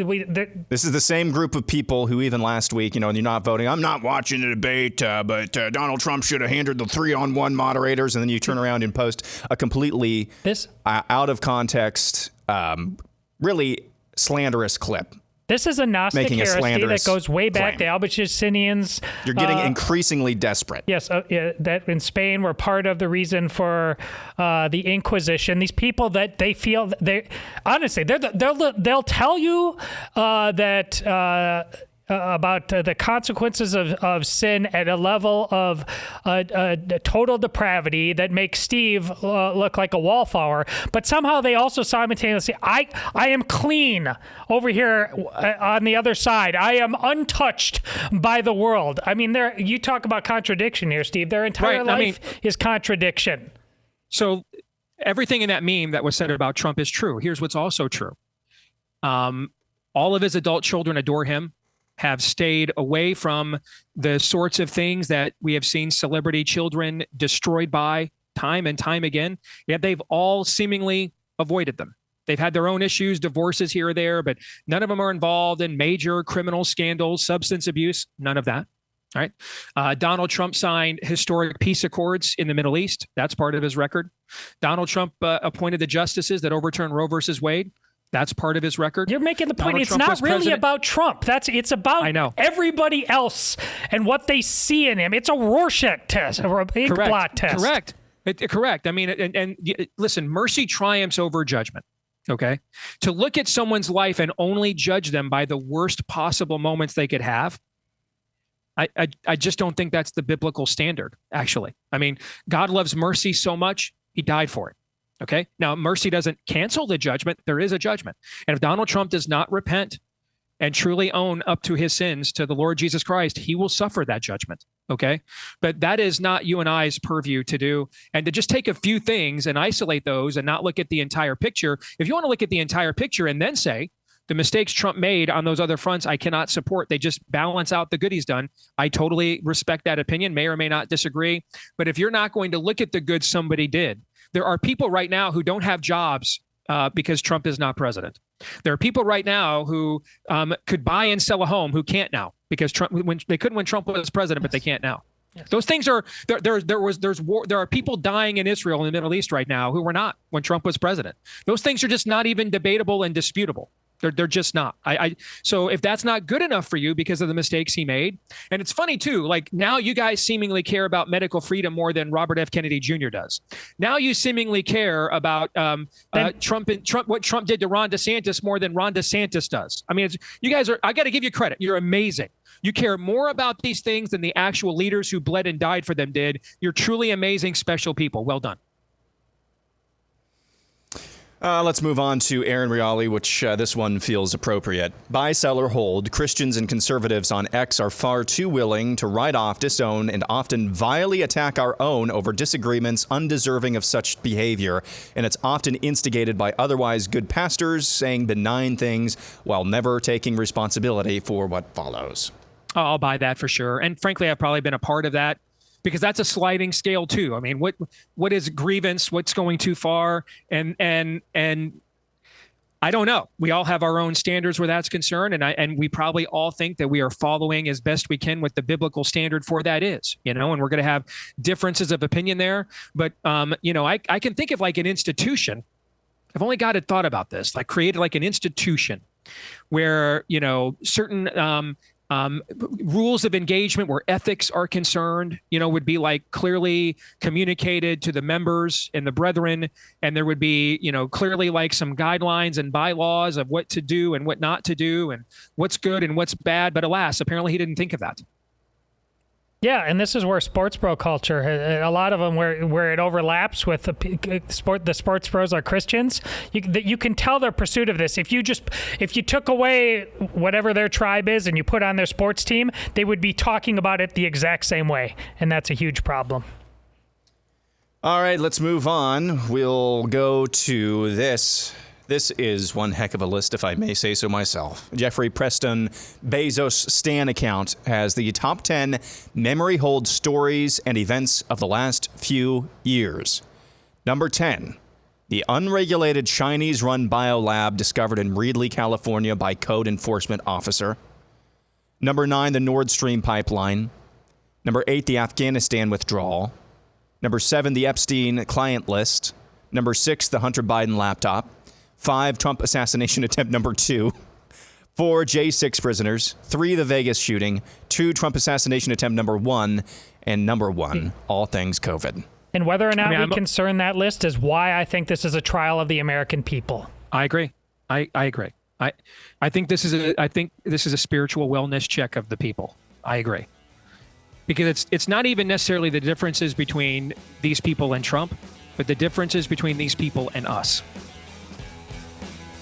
Speaker 1: this is the same group of people who even last week, you're not voting. I'm not watching the debate, but Donald Trump should have handled the 3-on-1 moderators, and then you turn around and post a completely out of context, really slanderous clip.
Speaker 2: This is a Gnostic heresy that goes way back to Albert Justinian's.
Speaker 1: You're getting increasingly desperate.
Speaker 2: Yes, that in Spain were part of the reason for the Inquisition. These people that they feel honestly they'll tell you that. About the consequences of sin at a level of total depravity that makes Steve look like a wallflower, but somehow they also simultaneously, I am clean over here on the other side. I am untouched by the world. I mean, you talk about contradiction here, Steve. Their entire life is contradiction.
Speaker 3: So everything in that meme that was said about Trump is true. Here's what's also true. All of his adult children adore him, have stayed away from the sorts of things that we have seen celebrity children destroyed by time and time again. Yet they've all seemingly avoided them. They've had their own issues, divorces here or there, but none of them are involved in major criminal scandals, substance abuse, none of that. All right. Donald Trump signed historic peace accords in the Middle East. That's part of his record. Donald Trump appointed the justices that overturned Roe versus Wade. That's part of his record.
Speaker 2: You're making the point. It's not really about Trump. It's about everybody else and what they see in him. It's a Rorschach test or an ink blot test.
Speaker 3: Correct. I mean, and listen, mercy triumphs over judgment. Okay. To look at someone's life and only judge them by the worst possible moments they could have, I just don't think that's the biblical standard, actually. I mean, God loves mercy so much, he died for it. Okay. Now, mercy doesn't cancel the judgment. There is a judgment. And if Donald Trump does not repent and truly own up to his sins to the Lord Jesus Christ, he will suffer that judgment. Okay. But that is not you and I's purview to do. And to just take a few things and isolate those and not look at the entire picture. If you want to look at the entire picture and then say the mistakes Trump made on those other fronts, I cannot support. They just balance out the good he's done. I totally respect that opinion, may or may not disagree. But if you're not going to look at the good somebody did, there are people right now who don't have jobs because Trump is not president. There are people right now who could buy and sell a home who can't now because they couldn't when Trump was president, but they can't now. Yes. Those things are there's war. There are people dying in Israel and the Middle East right now who were not when Trump was president. Those things are just not even debatable and disputable. They're just not. So if that's not good enough for you because of the mistakes he made, and it's funny too, like now you guys seemingly care about medical freedom more than Robert F. Kennedy Jr. does. Now you seemingly care about Trump what Trump did to Ron DeSantis more than Ron DeSantis does. I mean, you guys I got to give you credit. You're amazing. You care more about these things than the actual leaders who bled and died for them did. You're truly amazing, special people. Well done.
Speaker 1: Let's move on to Aaron Riali, which this one feels appropriate. Buy, sell, or hold. Christians and conservatives on X are far too willing to write off, disown, and often vilely attack our own over disagreements undeserving of such behavior. And it's often instigated by otherwise good pastors saying benign things while never taking responsibility for what follows.
Speaker 3: I'll buy that for sure. And frankly, I've probably been a part of that. Because that's a sliding scale too. I mean, what is grievance? What's going too far? And I don't know. We all have our own standards where that's concerned, and we probably all think that we are following as best we can what the biblical standard for that is. And we're going to have differences of opinion there. But I can think of like an institution. I've only got it thought about this, like created like an institution where certain rules of engagement where ethics are concerned, would be like clearly communicated to the members and the brethren. And there would be, clearly like some guidelines and bylaws of what to do and what not to do and what's good and what's bad. But alas, apparently he didn't think of that.
Speaker 2: Yeah, and this is where sports bro culture, a lot of them where it overlaps with the sports bros are Christians. You can tell their pursuit of this. If you took away whatever their tribe is and you put on their sports team, they would be talking about it the exact same way, and that's a huge problem.
Speaker 1: All right, let's move on. We'll go to this. This is one heck of a list, if I may say so myself. Jeffrey Preston Bezos' Stan account has the top 10 memory hold stories and events of the last few years. Number 10, the unregulated Chinese-run biolab discovered in Reedley, California by code enforcement officer. Number 9, the Nord Stream pipeline. Number 8, the Afghanistan withdrawal. Number 7, the Epstein client list. Number 6, the Hunter Biden laptop. 5, Trump assassination attempt number 2. 4, J6 prisoners. 3, the Vegas shooting. 2, Trump assassination attempt number 1. And number 1, all things COVID.
Speaker 2: And whether or not we concern that list is why I think this is a trial of the American people.
Speaker 3: I agree. I agree. I think this is a spiritual wellness check of the people. I agree. Because it's not even necessarily the differences between these people and Trump, but the differences between these people and us.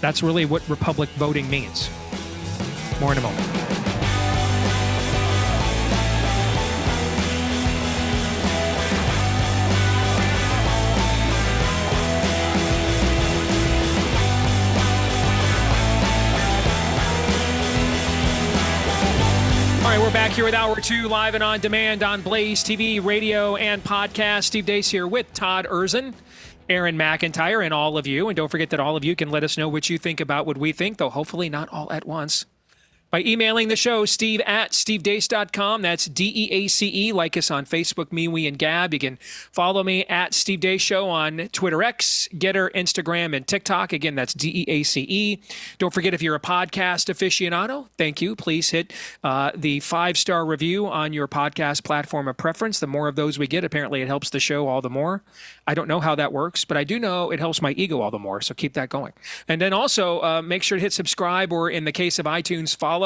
Speaker 3: That's really what Republic voting means. More in a moment. All right, we're back here with Hour 2, live and on demand on Blaze TV, radio, and podcast. Steve Deace here with Todd Erzin, Aaron McIntyre, and all of you. And don't forget that all of you can let us know what you think about what we think, though hopefully not all at once, by emailing the show, steve@stevedeace.com. That's DEACE. Like us on Facebook, we, and Gab. You can follow me at Steve Deace Show on Twitter X, Getter, Instagram, and TikTok. Again, that's DEACE. Don't forget, if you're a podcast aficionado, thank you. Please hit the 5-star review on your podcast platform of preference. The more of those we get, apparently it helps the show all the more. I don't know how that works, but I do know it helps my ego all the more, so keep that going. And then also make sure to hit subscribe, or in the case of iTunes, follow,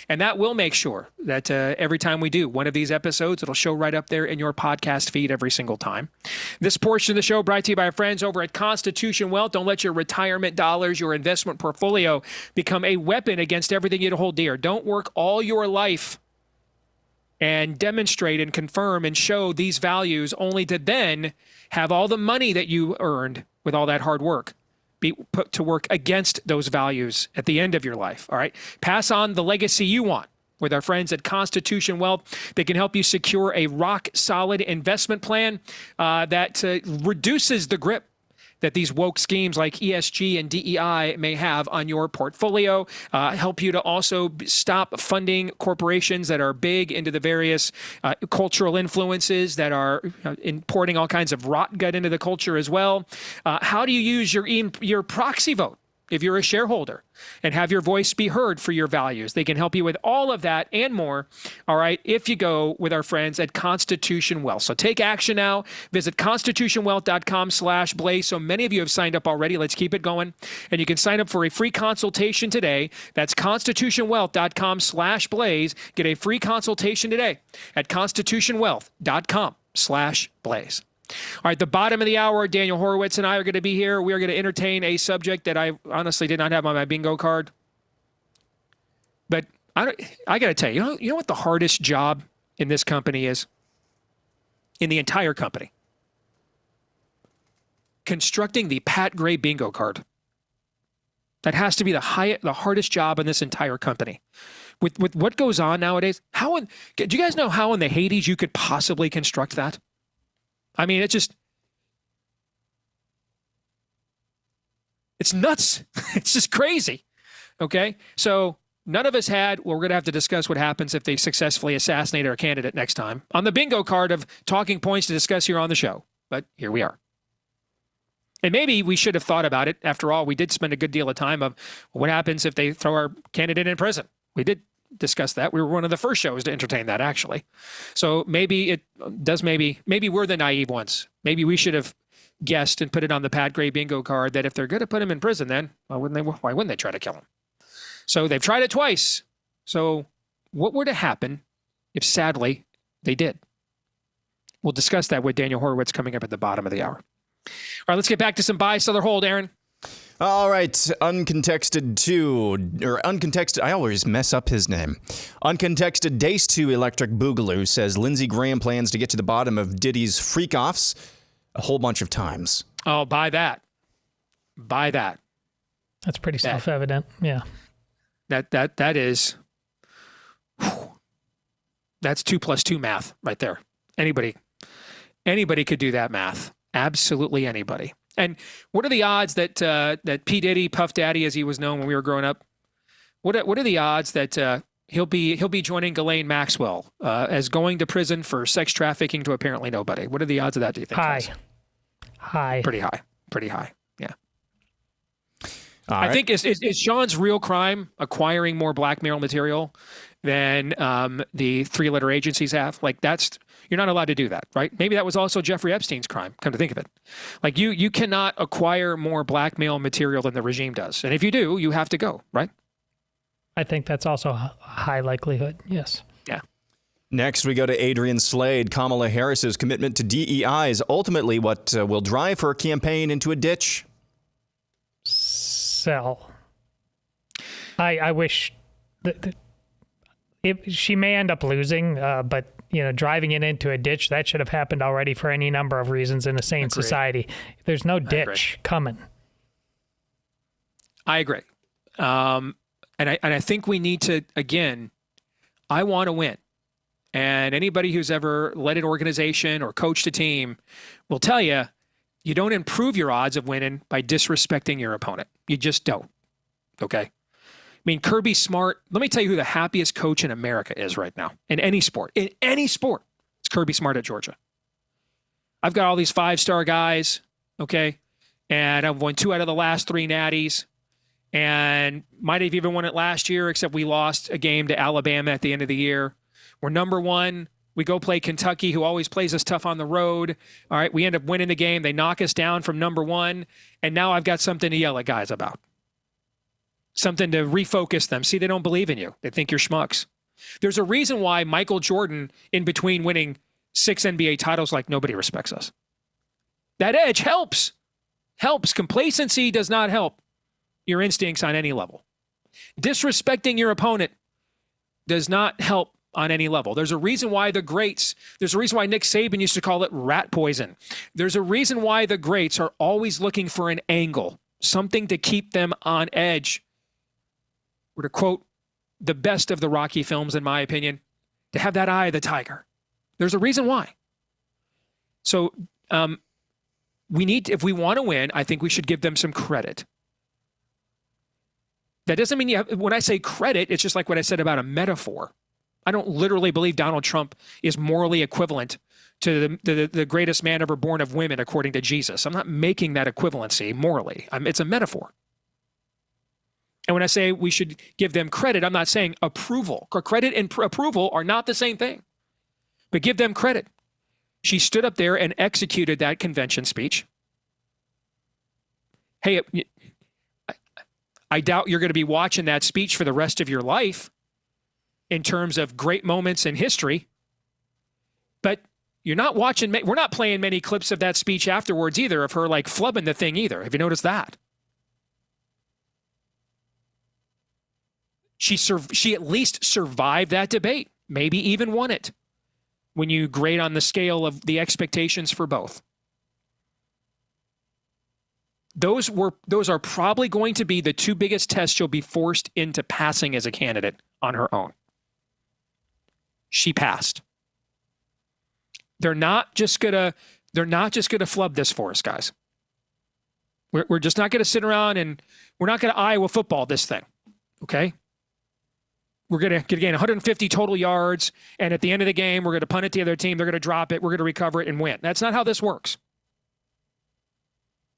Speaker 3: and that will make sure that every time we do one of these episodes, it'll show right up there in your podcast feed every single time. This portion of the show brought to you by our friends over at Constitution Wealth. Don't let your retirement dollars, your investment portfolio, become a weapon against everything you hold dear. Don't work all your life and demonstrate and confirm and show these values only to then have all the money that you earned with all that hard work be put to work against those values at the end of your life. All right. Pass on the legacy you want with our friends at Constitution Wealth. They can help you secure a rock solid investment plan that reduces the grip that these woke schemes like ESG and DEI may have on your portfolio, help you to also stop funding corporations that are big into the various cultural influences that are importing all kinds of rot gut into the culture as well. How do you use your proxy vote if you're a shareholder and have your voice be heard for your values? They can help you with all of that and more, all right, if you go with our friends at Constitution Wealth. So take action now. Visit constitutionwealth.com/blaze. So many of you have signed up already. Let's keep it going. And you can sign up for a free consultation today. That's constitutionwealth.com/blaze. Get a free consultation today at constitutionwealth.com/blaze. All right, the bottom of the hour, Daniel Horowitz and I are going to be here. We are going to entertain a subject that I honestly did not have on my bingo card. But I got to tell you, you know what the hardest job in this company is? In the entire company? Constructing the Pat Gray bingo card. That has to be the hardest job in this entire company. With what goes on nowadays, do you guys know how in the Hades you could possibly construct that? I mean, it's nuts. It's just crazy. Okay? So none of us we're going to have to discuss what happens if they successfully assassinate our candidate next time on the bingo card of talking points to discuss here on the show. But here we are. And maybe we should have thought about it. After all, we did spend a good deal of time of what happens if they throw our candidate in prison. We did discuss that. We were one of the first shows to entertain that, actually. So maybe we're the naive ones. Maybe we should have guessed and put it on the Pat Gray bingo card that if they're going to put him in prison, then why wouldn't they try to kill him? So they've tried it twice. So what were to happen if, sadly, they did? We'll discuss that with Daniel Horowitz coming up at the bottom of the hour. All right, let's get back to some buy, sell, or hold, Aaron.
Speaker 1: All right, uncontexted 2, or uncontexted, I always mess up his name. Uncontexted Deace 2 Electric Boogaloo says Lindsey Graham plans to get to the bottom of Diddy's freak-offs a whole bunch of times.
Speaker 3: Oh, buy that. Buy that.
Speaker 2: That's pretty self-evident, yeah.
Speaker 3: That is, that's 2 + 2 math right there. Anybody could do that math. Absolutely anybody. And what are the odds that P. Diddy, Puff Daddy, as he was known when we were growing up, what are the odds that he'll be joining Ghislaine Maxwell as going to prison for sex trafficking to apparently nobody? What are the odds of that, do you think?
Speaker 2: High. Pretty
Speaker 3: high. Yeah.
Speaker 1: All
Speaker 3: I
Speaker 1: right.
Speaker 3: think is Sean's real crime acquiring more blackmail material than the 3-letter agencies have? Like you're not allowed to do that, right? Maybe that was also Jeffrey Epstein's crime, come to think of it. Like you cannot acquire more blackmail material than the regime does. And if you do, you have to go, right?
Speaker 2: I think that's also a high likelihood, yes.
Speaker 3: Yeah.
Speaker 1: Next, we go to Adrian Slade. Kamala Harris's commitment to DEI is ultimately what will drive her campaign into a ditch.
Speaker 2: Sell. I wish she may end up losing, but driving it into a ditch, that should have happened already for any number of reasons in a sane society. There's no ditch coming.
Speaker 3: I agree. And I think we need to, again, I want to win. And anybody who's ever led an organization or coached a team will tell you, you don't improve your odds of winning by disrespecting your opponent. You just don't. Okay? I mean, Kirby Smart, let me tell you who the happiest coach in America is right now. In any sport. In any sport. It's Kirby Smart at Georgia. I've got all these 5-star guys, okay? And I've won 2 out of the last 3 natties. And might have even won it last year, except we lost a game to Alabama at the end of the year. We're number 1. We go play Kentucky, who always plays us tough on the road. All right, we end up winning the game. They knock us down from number 1. And now I've got something to yell at guys about. Something to refocus them. See, they don't believe in you. They think you're schmucks. There's a reason why Michael Jordan, in between winning 6 NBA titles, like nobody respects us. That edge helps. Helps. Complacency does not help your instincts on any level. Disrespecting your opponent does not help on any level. There's a reason why the greats, there's a reason why Nick Saban used to call it rat poison. There's a reason why the greats are always looking for an angle, something to keep them on edge. Or to quote the best of the Rocky films, in my opinion, to have that eye of the tiger. There's a reason why. So we need, if we want to win, I think we should give them some credit. That doesn't mean when I say credit, it's just like what I said about a metaphor. I don't literally believe Donald Trump is morally equivalent to the greatest man ever born of women, according to Jesus. I'm not making that equivalency morally. It's a metaphor. And when I say we should give them credit, I'm not saying approval. Credit and approval are not the same thing. But give them credit. She stood up there and executed that convention speech. Hey, I doubt you're going to be watching that speech for the rest of your life in terms of great moments in history. But You're not watching. We're not playing many clips of that speech afterwards either, of her like flubbing the thing either. Have you noticed that? She at least survived that debate, maybe even won it, when you grade on the scale of the expectations for both. Those are probably going to be the two biggest tests she'll be forced into passing as a candidate on her own. She passed. They're not just gonna flub this for us, guys. We're just not gonna sit around and we're not gonna Iowa football this thing, okay? We're gonna gain 150 total yards, and at the end of the game, we're gonna punt it to the other team. They're gonna drop it. We're gonna recover it and win. That's not how this works.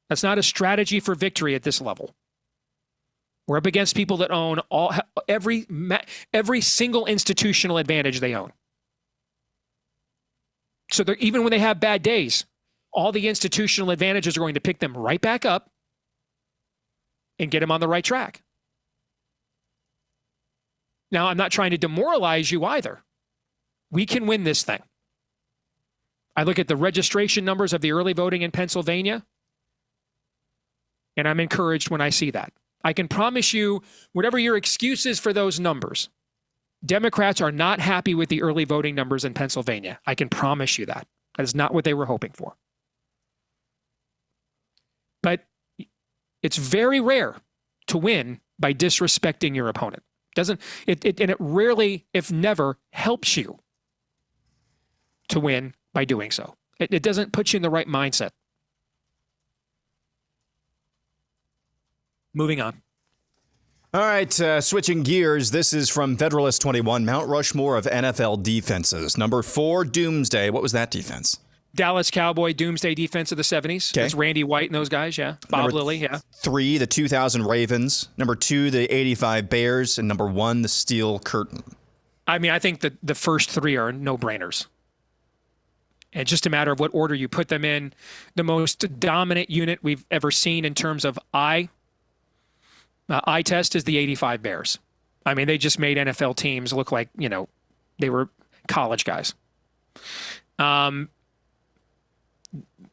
Speaker 3: That's not a strategy for victory at this level. We're up against people that own every single institutional advantage they own. So even when they have bad days, all the institutional advantages are going to pick them right back up and get them on the right track. Now, I'm not trying to demoralize you either. We can win this thing. I look at the registration numbers of the early voting in Pennsylvania, and I'm encouraged when I see that. I can promise you, whatever your excuse is for those numbers, Democrats are not happy with the early voting numbers in Pennsylvania. I can promise you that. That is not what they were hoping for. But it's very rare to win by disrespecting your opponent. It rarely, if never, helps you to win by doing so. It doesn't put you in the right mindset. Moving on.
Speaker 1: All right, switching gears. This is from Federalist 21, Mount Rushmore of NFL defenses. Number 4, Doomsday. What was that defense?
Speaker 3: Dallas Cowboy Doomsday defense of the 70s. Okay. That's Randy White and those guys, yeah. Bob Lilly, yeah.
Speaker 1: 3, the 2000 Ravens. Number 2, the 85 Bears. And number 1, the Steel Curtain.
Speaker 3: I mean, I think that the first 3 are no-brainers. And it's just a matter of what order you put them in. The most dominant unit we've ever seen in terms of eye test is the 85 Bears. I mean, they just made NFL teams look like, they were college guys.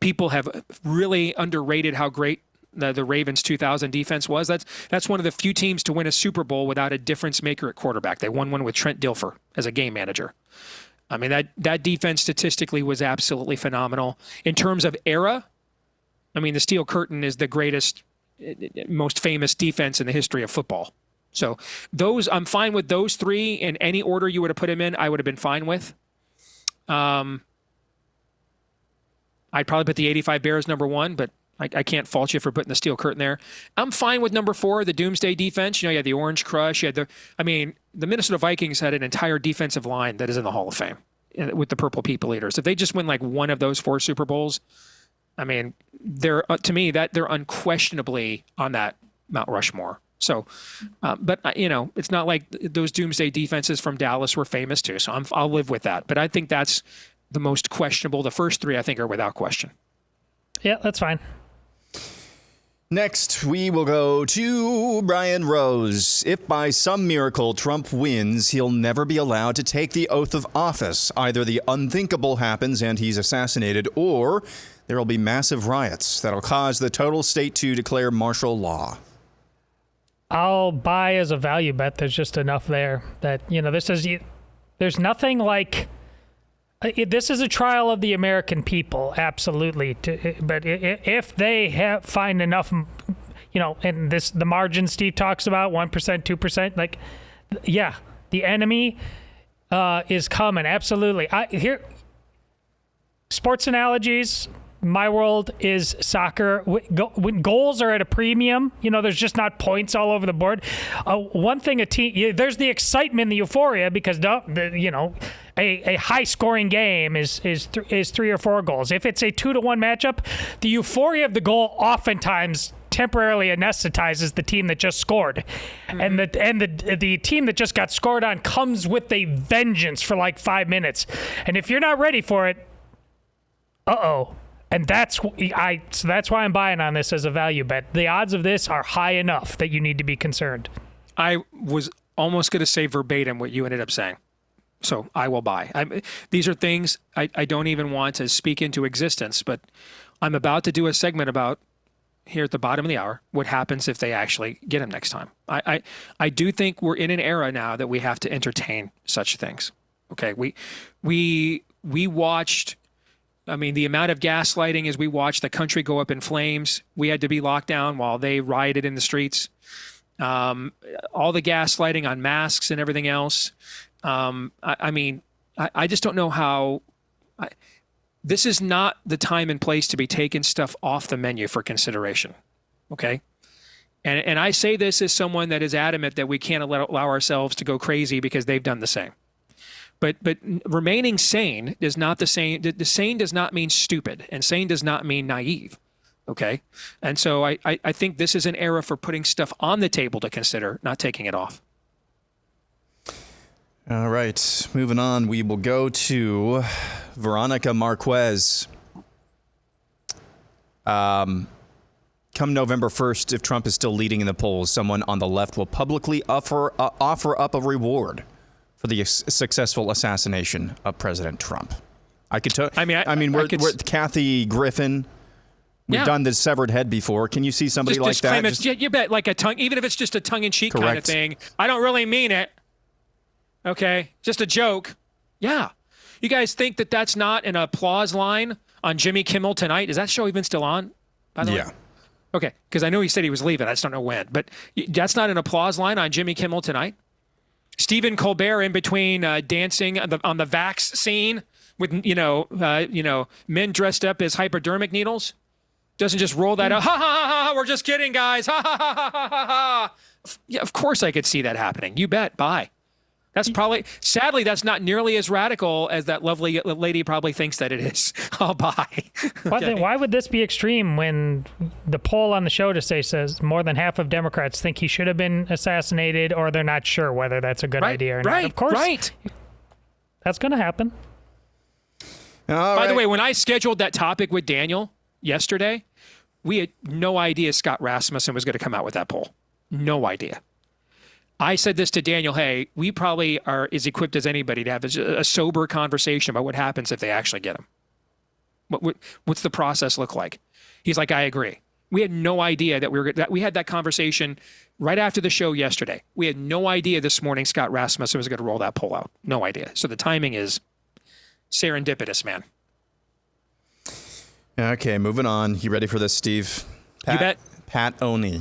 Speaker 3: People have really underrated how great the Ravens 2000 defense was. That's one of the few teams to win a Super Bowl without a difference maker at quarterback. They won one with Trent Dilfer as a game manager. I mean, that defense statistically was absolutely phenomenal. In terms of era, I mean, the Steel Curtain is the greatest, most famous defense in the history of football. So I'm fine with those 3 in any order you would have put them in. I would have been fine with. I'd probably put the 85 Bears number 1, but I can't fault you for putting the Steel Curtain there. I'm fine with number 4, the Doomsday defense. You had the Orange Crush. The Minnesota Vikings had an entire defensive line that is in the Hall of Fame with the Purple People Eaters. If they just win like one of those 4 Super Bowls, I mean, they're unquestionably on that Mount Rushmore. So, but it's not like those Doomsday defenses from Dallas were famous too. So I'll live with that. But I think that's the most questionable. The first 3, I think, are without question.
Speaker 2: Yeah, that's fine.
Speaker 1: Next, we will go to Brian Rose. If by some miracle Trump wins, he'll never be allowed to take the oath of office. Either the unthinkable happens and he's assassinated, or there will be massive riots that'll cause the total state to declare martial law.
Speaker 2: I'll buy as a value bet. There's just enough there that, there's nothing like... This is a trial of the American people, absolutely. But if they find enough, and the margin Steve talks about, 1%, 2%, the enemy is coming, absolutely. Sports analogies. My world is soccer. When goals are at a premium, there's just not points all over the board. One thing there's the excitement, the euphoria, because a high-scoring game is 3 or 4 goals. If it's a 2-1 matchup, the euphoria of the goal oftentimes temporarily anesthetizes the team that just scored, and the team that just got scored on comes with a vengeance for like 5 minutes, and if you're not ready for it, and that's why I'm buying on this as a value bet. The odds of this are high enough that you need to be concerned.
Speaker 3: I was almost going to say verbatim what you ended up saying. So I will buy. These are things I don't even want to speak into existence, but I'm about to do a segment about, here at the bottom of the hour, what happens if they actually get him next time. I do think we're in an era now that we have to entertain such things. Okay, we watched, I mean, the amount of gaslighting as we watched the country go up in flames. We had to be locked down while they rioted in the streets. All the gaslighting on masks and everything else. I just don't know how. This is not the time and place to be taking stuff off the menu for consideration. Okay. And I say this as someone that is adamant that we can't allow ourselves to go crazy because they've done the same. But remaining sane is not the same. The sane does not mean stupid, and sane does not mean naive. Okay. And so I think this is an era for putting stuff on the table to consider, not taking it off.
Speaker 1: All right, moving on. We will go to Veronica Marquez. Come November 1st, if Trump is still leading in the polls, someone on the left will publicly offer up a reward for the successful assassination of President Trump. We're Kathy Griffin. We've done the severed head before. Can you see somebody like that?
Speaker 3: You bet, like a tongue, even if it's just a tongue-in-cheek kind of thing. I don't really mean it. Okay, just a joke. Yeah. You guys think that that's not an applause line on Jimmy Kimmel Tonight? Is that show even still on, by the way? Okay, because I know he said he was leaving. I just don't know when. But that's not an applause line on Jimmy Kimmel Tonight? Stephen Colbert in between dancing on the vax scene with, men dressed up as hypodermic needles? Doesn't just roll that out. Ha, ha, ha, ha, we're just kidding, guys. Ha, ha, ha, ha, ha, ha. Yeah, of course I could see that happening. You bet. Bye. That's probably, sadly, that's not nearly as radical as that lovely lady probably thinks that it is. I'll buy. Okay.
Speaker 2: Why would this be extreme when the poll on the show today says more than half of Democrats think he should have been assassinated, or they're not sure whether that's a good idea or not? Of course, that's going to happen.
Speaker 3: By the way, when I scheduled that topic with Daniel yesterday, we had no idea Scott Rasmussen was going to come out with that poll. No idea. I said this to Daniel, hey, we probably are as equipped as anybody to have a sober conversation about what happens if they actually get him. What's the process look like? He's like, I agree. We had no idea that we had that conversation right after the show yesterday. We had no idea this morning Scott Rasmussen was going to roll that poll out. No idea. So the timing is serendipitous, man.
Speaker 1: Okay, moving on. You ready for this, Steve?
Speaker 3: You bet.
Speaker 1: Pat Oney.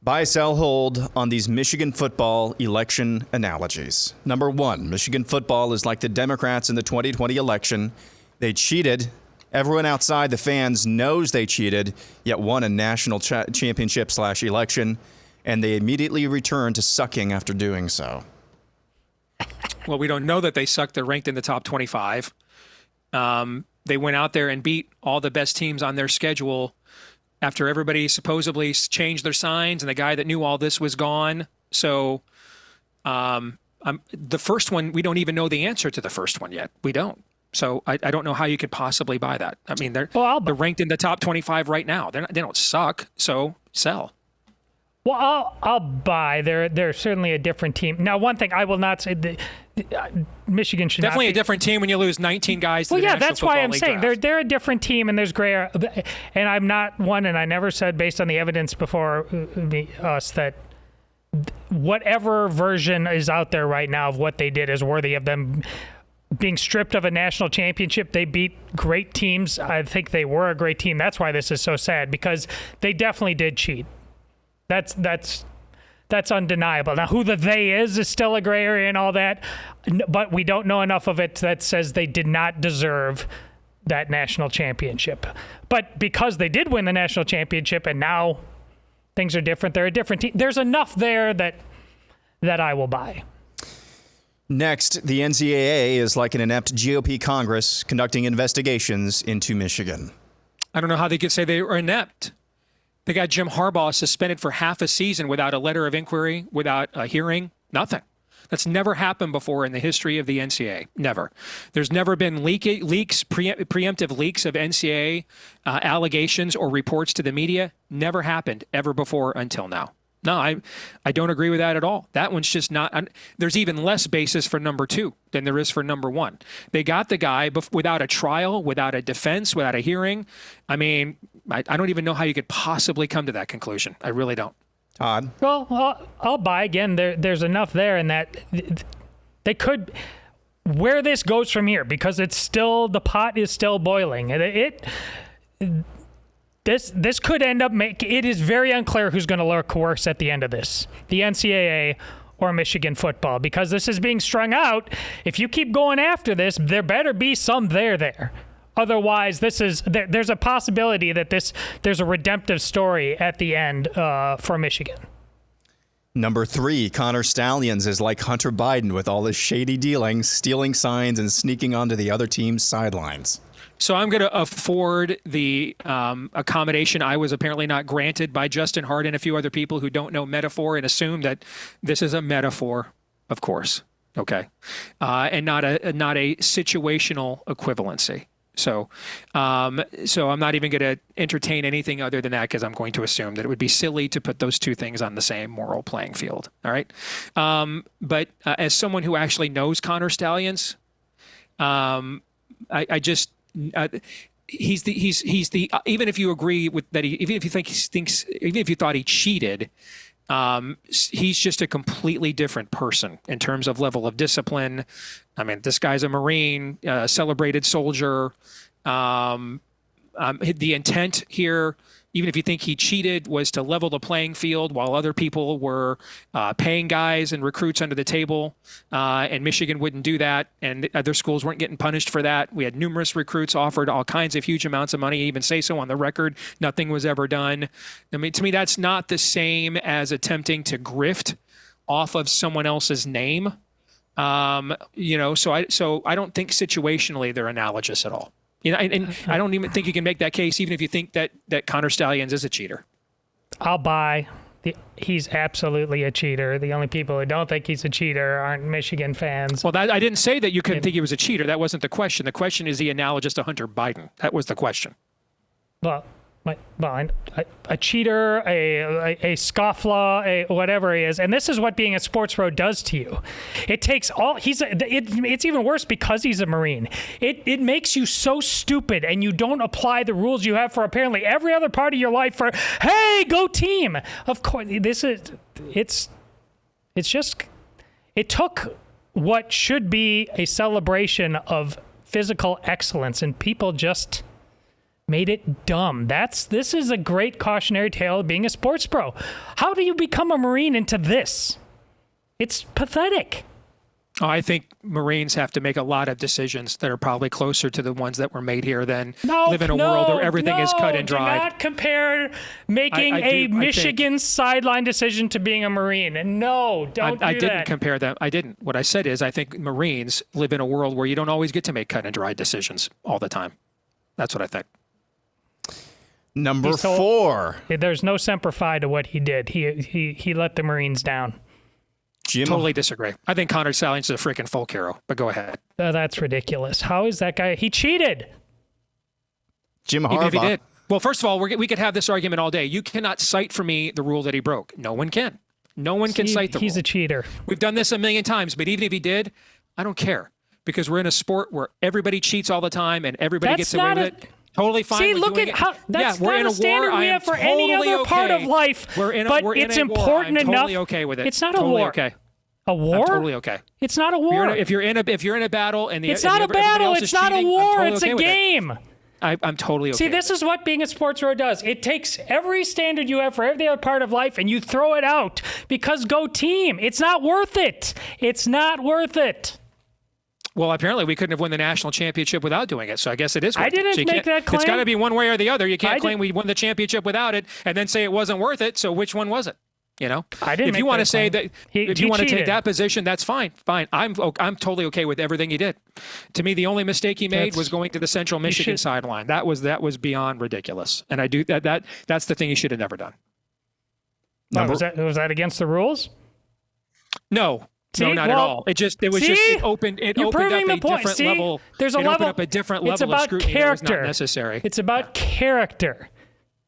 Speaker 1: Buy, sell, hold on these Michigan football election analogies. Number one, Michigan football is like the Democrats in the 2020 election. They cheated. Everyone outside the fans knows they cheated, yet won a national championship/election, and they immediately returned to sucking after doing so.
Speaker 3: Well, we don't know that they sucked. They're ranked in the top 25. They went out there and beat all the best teams on their schedule after everybody supposedly changed their signs and the guy that knew all this was gone. So the first one, we don't even know the answer to the first one yet. We don't. So I don't know how you could possibly buy that. I mean, they're ranked in the top 25 right now. They don't suck, so sell.
Speaker 2: Well, I'll buy. They're certainly a different team. Now, one thing I will not say, Michigan should
Speaker 3: definitely
Speaker 2: not
Speaker 3: a different team when you lose 19 guys. To
Speaker 2: well,
Speaker 3: the
Speaker 2: yeah,
Speaker 3: National
Speaker 2: that's why
Speaker 3: Football
Speaker 2: I'm
Speaker 3: League
Speaker 2: saying
Speaker 3: draft.
Speaker 2: they're a different team, and there's gray. And I'm not one, and I never said based on the evidence before us that whatever version is out there right now of what they did is worthy of them being stripped of a national championship. They beat great teams. I think they were a great team. That's why this is so sad, because they definitely did cheat. That's undeniable. Now, who the they is still a gray area and all that, but we don't know enough of it that says they did not deserve that national championship. But because they did win the national championship and now things are different, they're a different team. There's enough there that I will buy.
Speaker 1: Next, the NCAA is like an inept GOP Congress conducting investigations into Michigan.
Speaker 3: I don't know how they could say they were inept. They got Jim Harbaugh suspended for half a season without a letter of inquiry, without a hearing, nothing. That's never happened before in the history of the NCAA. Never. There's never been preemptive leaks of NCAA allegations or reports to the media. Never happened ever before until now. No, I don't agree with that at all. That one's just not. There's even less basis for number 2 than there is for number 1. They got the guy without a trial, without a defense, without a hearing. I mean, I don't even know how you could possibly come to that conclusion. I really don't.
Speaker 1: Todd?
Speaker 2: Well, I'll buy again. There's enough there in that they could. Where this goes from here, because the pot is still boiling. This could end up it is very unclear who's going to look worse at the end of this, the NCAA or Michigan football, because this is being strung out. If you keep going after this, there better be some there. Otherwise, there's a possibility that there's a redemptive story at the end for Michigan.
Speaker 1: Number 3, Connor Stallions is like Hunter Biden with all his shady dealings, stealing signs, and sneaking onto the other team's sidelines.
Speaker 3: So I'm going to afford the accommodation I was apparently not granted by Justin Hart and a few other people who don't know metaphor and assume that this is a metaphor, of course. Okay. And not a situational equivalency. So I'm not even going to entertain anything other than that, because I'm going to assume that it would be silly to put those two things on the same moral playing field. All right. But as someone who actually knows Connor Stallions, I just he's the even if you agree with that, even if you thought he cheated, he's just a completely different person in terms of level of discipline. I mean, this guy's a Marine, celebrated soldier. The intent here, even if you think he cheated, was to level the playing field while other people were paying guys and recruits under the table. And Michigan wouldn't do that. And other schools weren't getting punished for that. We had numerous recruits offered all kinds of huge amounts of money, even say so on the record. Nothing was ever done. I mean, to me, that's not the same as attempting to grift off of someone else's name. So I don't think situationally they're analogous at all. And I don't even think you can make that case, even if you think that Connor Stallions is a cheater.
Speaker 2: I'll buy. He's absolutely a cheater. The only people who don't think he's a cheater aren't Michigan fans.
Speaker 3: Well, I didn't say that you couldn't think he was a cheater. That wasn't the question. The question is he analogous to Hunter Biden? That was the question.
Speaker 2: Well, a cheater, a scofflaw, whatever he is. And this is what being a sports bro does to you. It takes all, it's even worse because he's a Marine. It makes you so stupid, and you don't apply the rules you have for apparently every other part of your life for, hey, go team. Of course, it took what should be a celebration of physical excellence, and people just made it dumb. This is a great cautionary tale of being a sports bro. How do you become a Marine into this? It's pathetic.
Speaker 3: Oh, I think Marines have to make a lot of decisions that are probably closer to the ones that were made here than live in a world where everything is cut and dried.
Speaker 2: Do not compare making a Michigan sideline decision to being a Marine. And no, don't do that.
Speaker 3: I didn't compare them. I didn't. What I said is I think Marines live in a world where you don't always get to make cut and dried decisions all the time. That's what I think.
Speaker 1: Number 4.
Speaker 2: There's no Semper Fi to what he did. He let the Marines down.
Speaker 3: Totally disagree. I think Connor Stallions is a freaking folk hero, but go ahead.
Speaker 2: That's ridiculous. How is that guy? He cheated.
Speaker 1: Jim Harbaugh.
Speaker 3: Even if he did. Well, first of all, we could have this argument all day. You cannot cite for me the rule that he broke. No one can. No one can cite the rule.
Speaker 2: He's a cheater.
Speaker 3: We've done this a million times, but even if he did, I don't care, because we're in a sport where everybody cheats all the time and everybody gets away with it. Totally fine.
Speaker 2: See, look at how that's not a standard we have for any other part of life. But it's important enough.
Speaker 3: I'm totally okay with it.
Speaker 2: It's not a war.
Speaker 3: Okay.
Speaker 2: A war?
Speaker 3: I'm totally okay.
Speaker 2: It's not a war.
Speaker 3: If you're in a battle and
Speaker 2: it's not a battle. It's not a war. It's a game.
Speaker 3: I'm totally okay.
Speaker 2: See, this is what being a sports bro does. It takes every standard you have for every other part of life and you throw it out because go team. It's not worth it. It's not worth it.
Speaker 3: Well, apparently we couldn't have won the national championship without doing it, so I guess it is worth it.
Speaker 2: I didn't make that claim.
Speaker 3: It's got to be one way or the other. You can't claim we won the championship without it and then say it wasn't worth it, so which one was it? You know?
Speaker 2: I didn't
Speaker 3: if you want to say that, if you want to take that position, that's fine. Fine. I'm totally okay with everything he did. To me, the only mistake he made was going to the Central Michigan sideline. That was beyond ridiculous. And I do that's the thing he should have never done.
Speaker 2: Was that against the rules?
Speaker 3: No.
Speaker 2: See,
Speaker 3: no, not at all. It opened up a different level.
Speaker 2: There's a level.
Speaker 3: Opened up a different level of scrutiny that was not necessary.
Speaker 2: It's about character.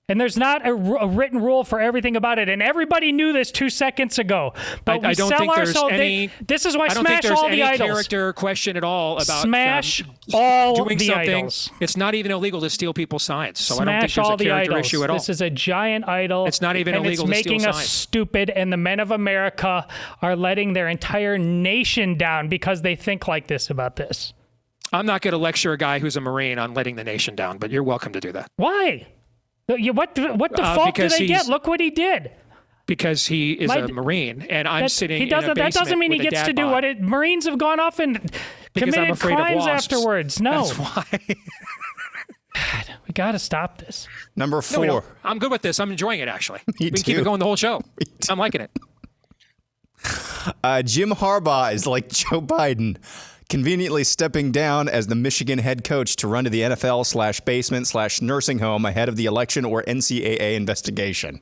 Speaker 2: And there's not a written rule for everything about it. And everybody knew this 2 seconds ago. But
Speaker 3: I don't think there's any.
Speaker 2: This is why
Speaker 3: I don't
Speaker 2: smash
Speaker 3: think there's
Speaker 2: all the
Speaker 3: any
Speaker 2: idols.
Speaker 3: character question at all about
Speaker 2: smash all
Speaker 3: doing
Speaker 2: the
Speaker 3: something.
Speaker 2: idols.
Speaker 3: It's not even illegal to steal people's signs. So I don't think
Speaker 2: Smash
Speaker 3: there's
Speaker 2: all
Speaker 3: a
Speaker 2: the
Speaker 3: character
Speaker 2: idols.
Speaker 3: issue at all.
Speaker 2: This is a giant idol.
Speaker 3: It's not even
Speaker 2: and
Speaker 3: illegal
Speaker 2: it's
Speaker 3: to steal
Speaker 2: making us
Speaker 3: signs.
Speaker 2: stupid. And the men of America are letting their entire nation down because they think like this about this.
Speaker 3: I'm not going to lecture a guy who's a Marine on letting the nation down, but you're welcome to do that.
Speaker 2: Why? What default do they get? Look what he did.
Speaker 3: Because he is a Marine, and I'm sitting in a basement
Speaker 2: That doesn't mean he
Speaker 3: with a
Speaker 2: gets
Speaker 3: dad
Speaker 2: to do
Speaker 3: bod.
Speaker 2: what it. Marines have gone off and
Speaker 3: Because I'm
Speaker 2: committed
Speaker 3: afraid of
Speaker 2: crimes
Speaker 3: wasps.
Speaker 2: afterwards. No.
Speaker 3: That's why.
Speaker 2: God, we got to stop this.
Speaker 1: Number
Speaker 3: No,
Speaker 1: 4.
Speaker 3: we don't. I'm good with this. I'm enjoying it, actually.
Speaker 1: Me
Speaker 3: We can keep
Speaker 1: too.
Speaker 3: it going the whole show. I'm liking it.
Speaker 1: Jim Harbaugh is like Joe Biden, conveniently stepping down as the Michigan head coach to run to the NFL/basement/nursing home ahead of the election or NCAA investigation.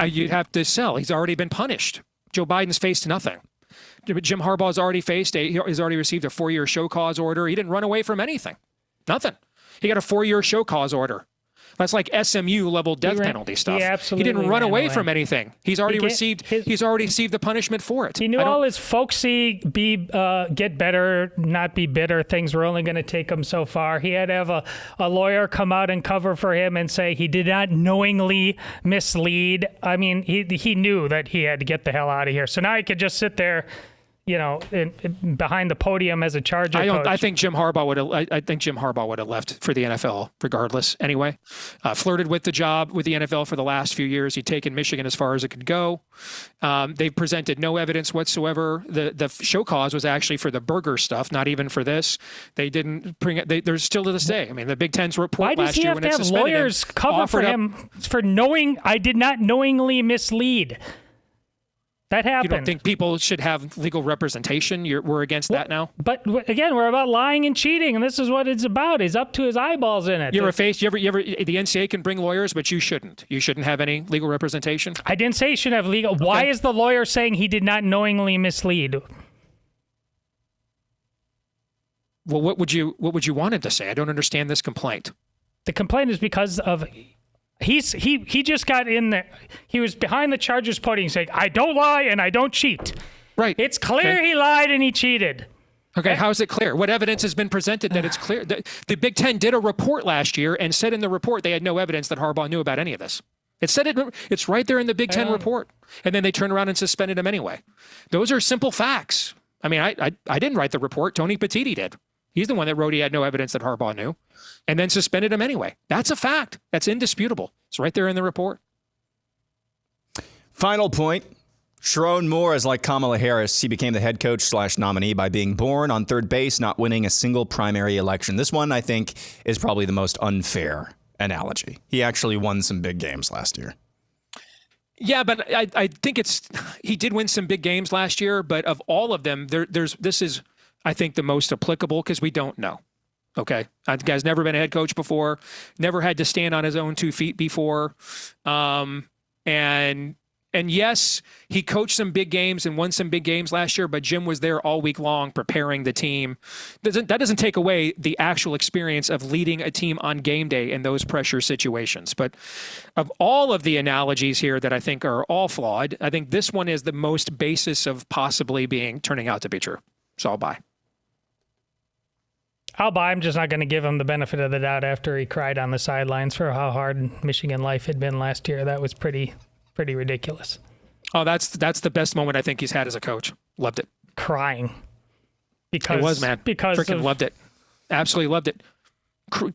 Speaker 3: You'd have to sell. He's already been punished. Joe Biden's faced nothing. Jim Harbaugh's already he's already received a 4-year show cause order. He didn't run away from anything. Nothing. He got a 4-year show cause order. That's like SMU level death penalty stuff.
Speaker 2: He
Speaker 3: didn't run
Speaker 2: ran
Speaker 3: away from anything. He's already received the punishment for it.
Speaker 2: He knew all his folksy get better, not be bitter things were only going to take him so far. He had to have a lawyer come out and cover for him and say he did not knowingly mislead. I mean, he knew that he had to get the hell out of here. So now he could just sit there, behind the podium as a Charger coach.
Speaker 3: I think Jim Harbaugh would have left for the NFL regardless. Anyway, flirted with the job with the NFL for the last few years. He'd taken Michigan as far as it could go. They've presented no evidence whatsoever. The show cause was actually for the burger stuff, not even for this. They didn't bring it. They're still to this day. I mean, the Big Ten's report last year when it suspended him.
Speaker 2: Why does he have to have lawyers cover for him for knowing I did not knowingly mislead? That happened.
Speaker 3: You don't think people should have legal representation? We're against that now?
Speaker 2: But again, we're about lying and cheating, and this is what it's about. He's up to his eyeballs in it.
Speaker 3: The NCAA can bring lawyers, but you shouldn't. You shouldn't have any legal representation?
Speaker 2: I didn't say he shouldn't have legal. Okay. Why is the lawyer saying he did not knowingly mislead?
Speaker 3: Well, what would you want him to say? I don't understand this complaint.
Speaker 2: The complaint is because of... He just got in there. He was behind the Chargers podium saying, I don't lie and I don't cheat.
Speaker 3: Right.
Speaker 2: It's clear he lied and he cheated.
Speaker 3: Okay, how is it clear? What evidence has been presented that it's clear? The Big Ten did a report last year and said in the report they had no evidence that Harbaugh knew about any of this. It's right there in the Big Ten report. And then they turned around and suspended him anyway. Those are simple facts. I mean, I didn't write the report. Tony Petitti did. He's the one that wrote he had no evidence that Harbaugh knew, and then suspended him anyway. That's a fact. That's indisputable. It's right there in the report.
Speaker 1: Final point. Sharon Moore is like Kamala Harris. He became the head coach/nominee by being born on third base, not winning a single primary election. This one, I think, is probably the most unfair analogy. He actually won some big games last year.
Speaker 3: Yeah, but I think he did win some big games last year, but of all of them, this is, I think, the most applicable because we don't know. Okay. The guy's never been a head coach before, never had to stand on his own 2 feet before. And yes, he coached some big games and won some big games last year, but Jim was there all week long preparing the team. That doesn't take away the actual experience of leading a team on game day in those pressure situations. But of all of the analogies here that I think are all flawed, I think this one is the most basis of possibly turning out to be true. So I'll buy.
Speaker 2: I'm just not going to give him the benefit of the doubt after he cried on the sidelines for how hard Michigan life had been last year. That was pretty ridiculous.
Speaker 3: Oh, that's the best moment I think he's had as a coach. Loved it.
Speaker 2: Crying.
Speaker 3: It was, man. Freaking loved it. Absolutely loved it.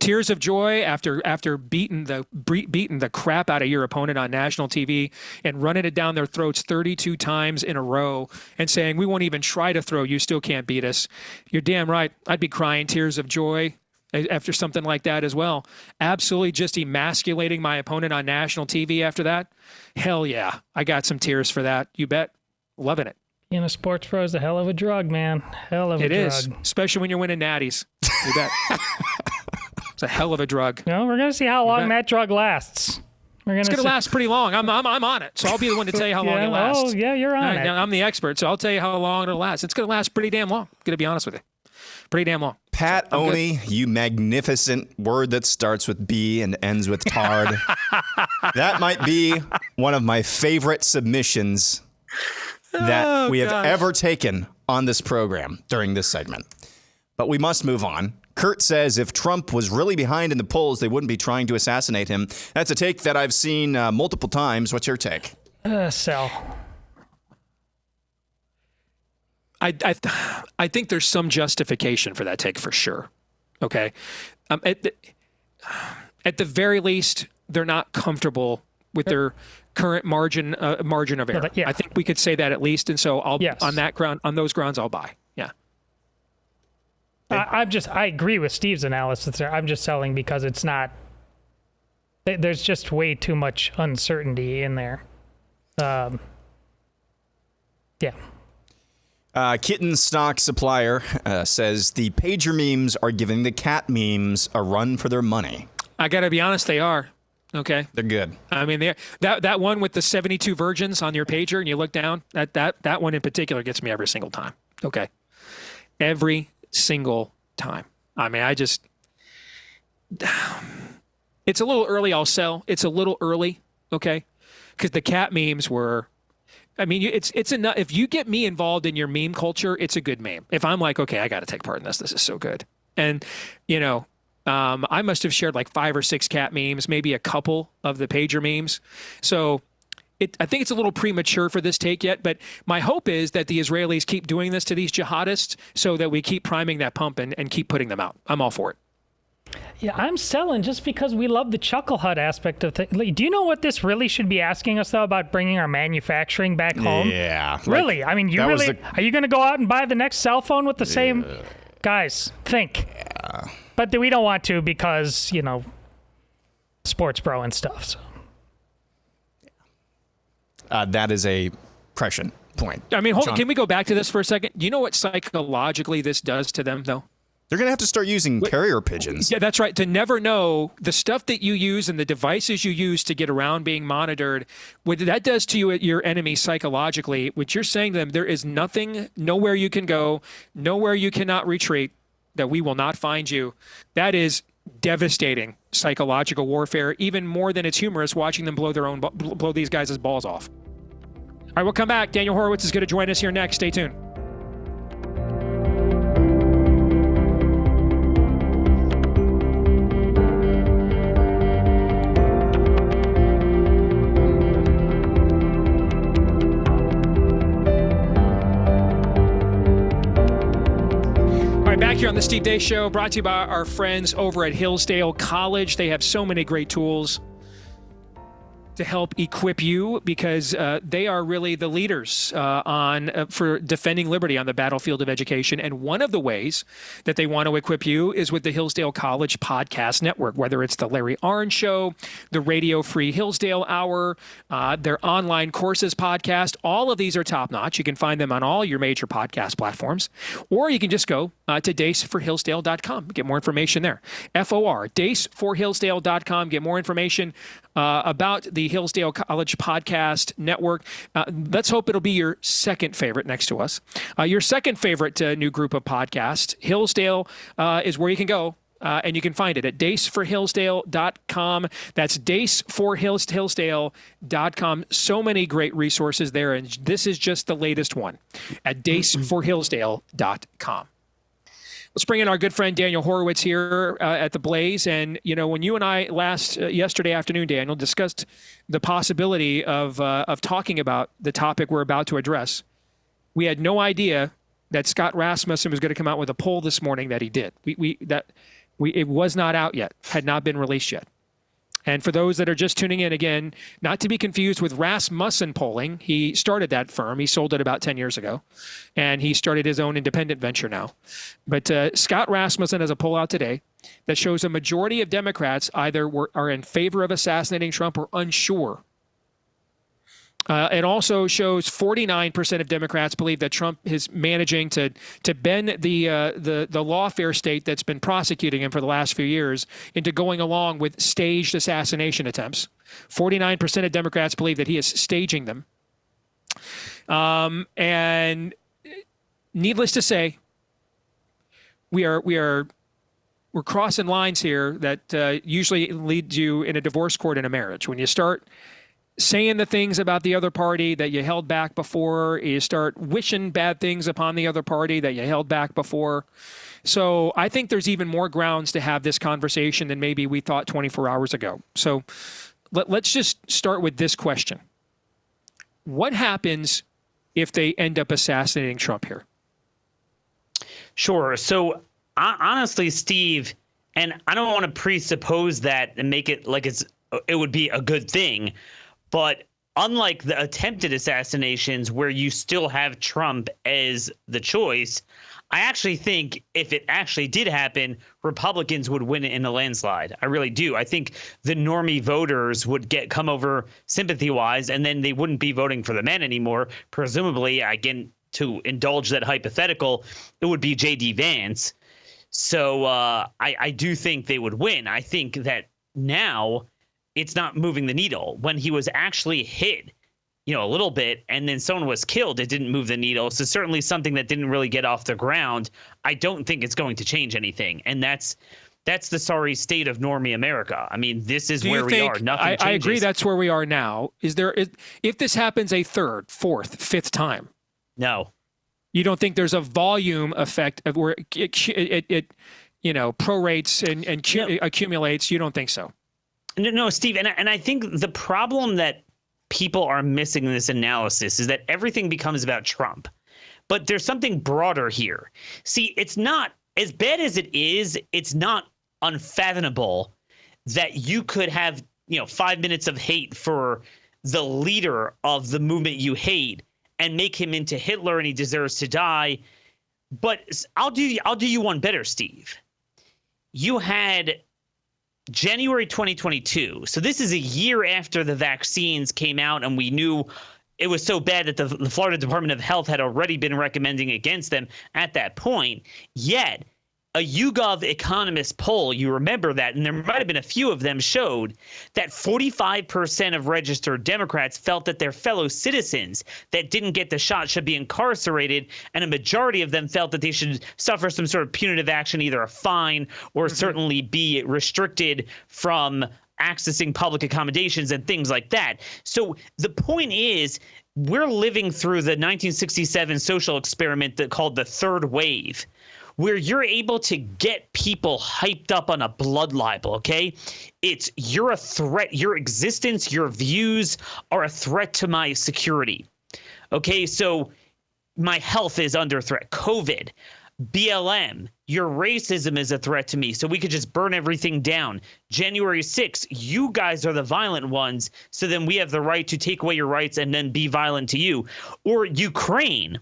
Speaker 3: Tears of joy after beating the crap out of your opponent on national TV and running it down their throats 32 times in a row and saying, we won't even try to throw, you still can't beat us. You're damn right. I'd be crying tears of joy after something like that as well. Absolutely just emasculating my opponent on national TV after that. Hell yeah. I got some tears for that. You bet. Loving it.
Speaker 2: You know, sports pro is a hell of a drug, man. Hell of a drug.
Speaker 3: It is, especially when you're winning natties. You bet. It's a hell of a drug.
Speaker 2: No, we're going to see how long that drug lasts.
Speaker 3: It's going to last pretty long. I'm on it, so I'll be the one to tell you how long it lasts.
Speaker 2: Oh, yeah, you're on it.
Speaker 3: I'm the expert, so I'll tell you how long it'll last. It's going to last pretty damn long. I'm going to be honest with you. Pretty damn long.
Speaker 1: Pat Oni, you magnificent word that starts with B and ends with tard. That might be one of my favorite submissions that we have ever taken on this program during this segment. But we must move on. Kurt says if Trump was really behind in the polls, they wouldn't be trying to assassinate him. That's a take that I've seen multiple times. What's your take?
Speaker 2: Sell.
Speaker 3: I think there's some justification for that take for sure. Okay. At the very least, they're not comfortable with their current margin of error.
Speaker 2: Yeah.
Speaker 3: I think we could say that at least. And so
Speaker 2: Yes.
Speaker 3: on those grounds, I'll buy. Yeah.
Speaker 2: I agree with Steve's analysis there. I'm just selling because it's not, there's just way too much uncertainty in there. Yeah.
Speaker 1: Kitten Stock Supplier says the pager memes are giving the cat memes a run for their money.
Speaker 3: I got to be honest, they are. Okay.
Speaker 1: They're good.
Speaker 3: I mean, that one with the 72 virgins on your pager and you look down, that one in particular gets me every single time. Okay. Every single time. I mean, it's a little early, I'll sell. It's a little early, okay? Because the cat memes were, I mean, it's enough. If you get me involved in your meme culture, it's a good meme. If I'm like, okay, I got to take part in this. This is so good. And, I must have shared like 5 or 6 cat memes, maybe a couple of the pager memes. So I think it's a little premature for this take yet, but my hope is that the Israelis keep doing this to these jihadists so that we keep priming that pump and keep putting them out. I'm all for it.
Speaker 2: Yeah, I'm selling just because we love the Chuckle Hut aspect of things. Do you know what this really should be asking us, though, about bringing our manufacturing back home?
Speaker 1: Yeah.
Speaker 2: Really? I mean, are you going to go out and buy the next cell phone with the same... Guys, think.
Speaker 1: Yeah.
Speaker 2: But we don't want to because, sports bro and stuff. So.
Speaker 1: That is a prescient point.
Speaker 3: I mean, can we go back to this for a second? You know what psychologically this does to them, though?
Speaker 1: They're going to have to start using carrier pigeons.
Speaker 3: Yeah, that's right. To never know the stuff that you use and the devices you use to get around being monitored, what that does to you, your enemy psychologically, what you're saying to them, there is nothing, nowhere you can go, nowhere you cannot retreat, that we will not find you. That is devastating psychological warfare, even more than it's humorous watching them blow these guys' balls off. All right, we'll come back. Daniel Horowitz is going to join us here next. Stay tuned. Back here on the Steve Deace Show, brought to you by our friends over at Hillsdale College. They have so many great tools to help equip you because they are really the leaders for defending liberty on the battlefield of education. And one of the ways that they want to equip you is with the Hillsdale College Podcast Network, whether it's the Larry Arnn Show, the Radio Free Hillsdale Hour, their online courses podcast. All of these are top-notch. You can find them on all your major podcast platforms. Or you can just go to daceforhillsdale.com. Get more information there. FOR, daceforhillsdale.com. Get more information about the Hillsdale College Podcast Network. Let's hope it'll be your second favorite next to us. Your second favorite new group of podcasts, Hillsdale, is where you can go. And you can find it at daceforhillsdale.com. That's daceforhillsdale.com. So many great resources there, and this is just the latest one at daceforhillsdale.com. Let's bring in our good friend Daniel Horowitz here at the Blaze. And, when you and I yesterday afternoon, Daniel, discussed the possibility of talking about the topic we're about to address, we had no idea that Scott Rasmussen was going to come out with a poll this morning that he did. It was not out yet, had not been released yet. And for those that are just tuning in again, not to be confused with Rasmussen Polling, he started that firm. He sold it about 10 years ago, and he started his own independent venture now. But Scott Rasmussen has a poll out today that shows a majority of Democrats either are in favor of assassinating Trump or unsure. It also shows 49% of Democrats believe that Trump is managing to bend the lawfare state that's been prosecuting him for the last few years into going along with staged assassination attempts. 49% of Democrats believe that he is staging them. And needless to say, we're crossing lines here that usually lead you in a divorce court in a marriage. When you start saying the things about the other party that you held back before, you start wishing bad things upon the other party that you held back before. So I think there's even more grounds to have this conversation than maybe we thought 24 hours ago. So let's just start with this question. What happens if they end up assassinating Trump here?
Speaker 11: Sure. So honestly, Steve, and I don't want to presuppose that and make it like it would be a good thing, but unlike the attempted assassinations where you still have Trump as the choice, I actually think if it actually did happen, Republicans would win it in a landslide. I really do. I think the normie voters would come over sympathy-wise, and then they wouldn't be voting for the man anymore. Presumably, again, to indulge that hypothetical, it would be J.D. Vance. So I do think they would win. I think that now it's not moving the needle. When he was actually hit, a little bit, and then someone was killed, it didn't move the needle. So certainly something that didn't really get off the ground. I don't think it's going to change anything. And that's the sorry state of normie America. I mean, this is where we are. Nothing changes.
Speaker 3: I agree that's where we are now. If this happens a third, fourth, fifth time?
Speaker 11: No.
Speaker 3: You don't think there's a volume effect of where it prorates and accumulates? You don't think so?
Speaker 11: No, Steve. And I think the problem that people are missing in this analysis is that everything becomes about Trump. But there's something broader here. See, it's not as bad as it is. It's not unfathomable that you could have, 5 minutes of hate for the leader of the movement you hate and make him into Hitler and he deserves to die. But I'll do you one better, Steve. You had January 2022. So this is a year after the vaccines came out and we knew it was so bad that the Florida Department of Health had already been recommending against them at that point. Yet a YouGov Economist poll, you remember that, and there might have been a few of them, showed that 45% of registered Democrats felt that their fellow citizens that didn't get the shot should be incarcerated, and a majority of them felt that they should suffer some sort of punitive action, either a fine or certainly be restricted from accessing public accommodations and things like that. So the point is, we're living through the 1967 social experiment called the third wave, where you're able to get people hyped up on a blood libel, okay? You're a threat. Your existence, your views are a threat to my security, okay? So my health is under threat. COVID, BLM, your racism is a threat to me, so we could just burn everything down. January 6th, you guys are the violent ones, so then we have the right to take away your rights and then be violent to you. Or Ukraine,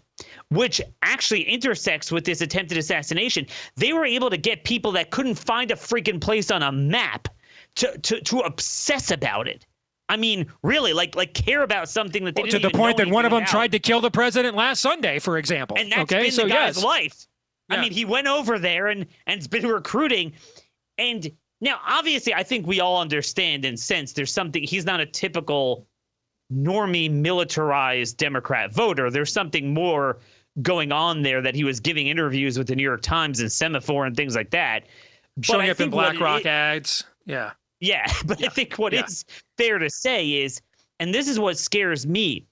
Speaker 11: which actually intersects with this attempted assassination. They were able to get people that couldn't find a freaking place on a map to obsess about it. I mean, really, like care about something that they didn't even know.
Speaker 3: To the point that one of them
Speaker 11: about.
Speaker 3: tried to kill the president last Sunday, for example.
Speaker 11: And that's been the guy's life.
Speaker 3: Yeah.
Speaker 11: I mean, he went over there and has been recruiting. And now, obviously, I think we all understand and sense there's something. He's not a typical normie militarized Democrat voter. There's something more going on there, that he was giving interviews with the New York Times and Semaphore and things like that.
Speaker 3: Showing up in BlackRock ads. Yeah.
Speaker 11: Yeah. But I think what is fair to say is, and this is what scares me,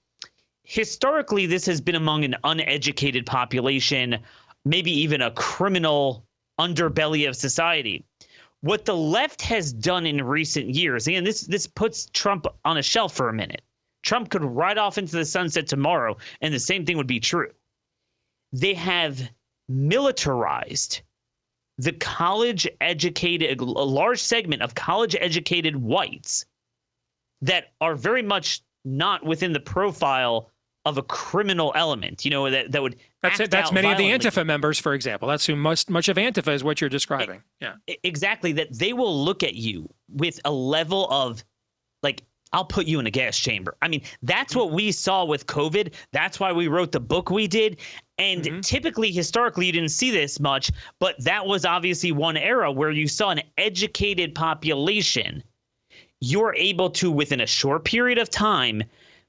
Speaker 11: historically, this has been among an uneducated population, maybe even a criminal underbelly of society. What the left has done in recent years, again, this puts Trump on a shelf for a minute. Trump could ride off into the sunset tomorrow, and the same thing would be true. They have militarized the college-educated, a large segment of college-educated whites that are very much not within the profile of a criminal element, that would
Speaker 3: That's it. That's many violently. Of the Antifa members, for example. That's who much of Antifa is what you're describing. Yeah,
Speaker 11: exactly. That they will look at you with a level of, like, I'll put you in a gas chamber. I mean, that's what we saw with COVID. That's why we wrote the book we did. And typically, historically, you didn't see this much, but that was obviously one era where you saw an educated population. You're able to, within a short period of time,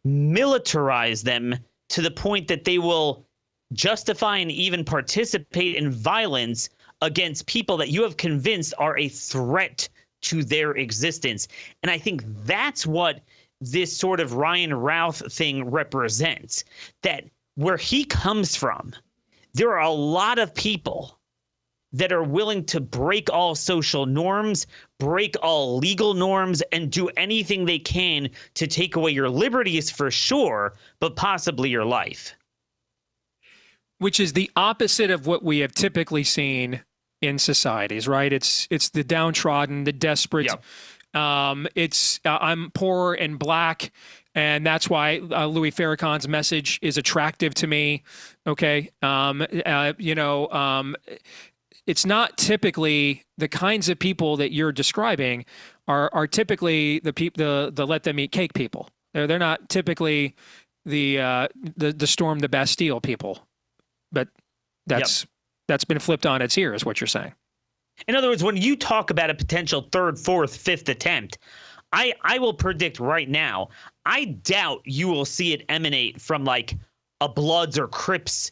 Speaker 11: militarize them to the point that they will justify and even participate in violence against people that you have convinced are a threat to their existence. And I think that's what this sort of Ryan Routh thing represents, that where he comes from, there are a lot of people that are willing to break all social norms, break all legal norms, and do anything they can to take away your liberties for sure, but possibly your life.
Speaker 3: Which is the opposite of what we have typically seen in societies, right? It's the downtrodden, the desperate.
Speaker 11: Yep.
Speaker 3: I'm poor and black, and that's why Louis Farrakhan's message is attractive to me. Okay, it's not typically the kinds of people that you're describing are typically the let them eat cake people. They're not typically the storm the Bastille people. But that's been flipped on its ear, is what you're saying.
Speaker 11: In other words, when you talk about a potential third, fourth, fifth attempt, I will predict right now, I doubt you will see it emanate from like a Bloods or Crips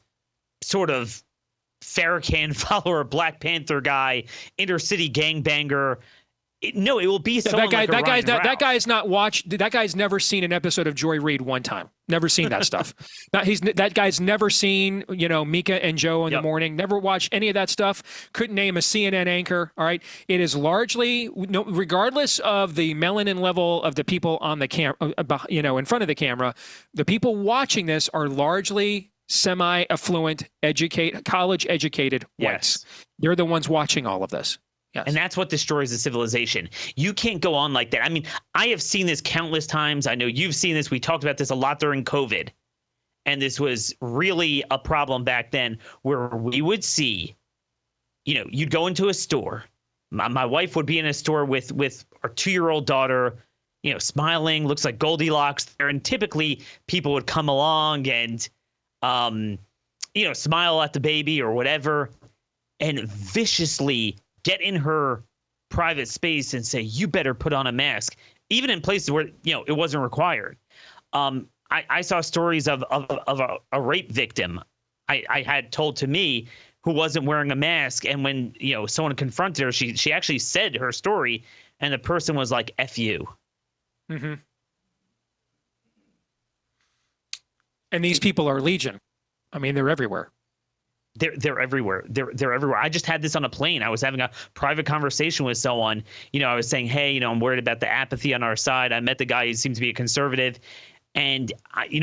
Speaker 11: sort of Farrakhan follower, Black Panther guy, inner city gangbanger. No, it will be someone like a Ryan Routh.
Speaker 3: That guy's not watched. That guy's never seen an episode of Joy Reid one time. Never seen that stuff. That guy's never seen, Mika and Joe in the morning. Never watched any of that stuff. Couldn't name a CNN anchor. All right. It is largely, regardless of the melanin level of the people on the camera, in front of the camera, the people watching this are largely semi-affluent, college-educated whites.
Speaker 11: Yes.
Speaker 3: They're the ones watching all of this. Yes.
Speaker 11: And that's what destroys the civilization. You can't go on like that. I mean, I have seen this countless times. I know you've seen this. We talked about this a lot during COVID. And this was really a problem back then, where we would see, you'd go into a store. My wife would be in a store with our 2-year-old daughter, smiling, looks like Goldilocks there. And typically people would come along and, smile at the baby or whatever, and viciously get in her private space and say, you better put on a mask, even in places where, it wasn't required. I saw stories of a rape victim I had told to me who wasn't wearing a mask. And when, someone confronted her, she actually said her story, and the person was like, F you.
Speaker 3: Mm-hmm. And these people are legion. I mean, they're everywhere.
Speaker 11: They're everywhere. They're everywhere. I just had this on a plane. I was having a private conversation with someone. I was saying, hey, I'm worried about the apathy on our side. I met the guy who seems to be a conservative, and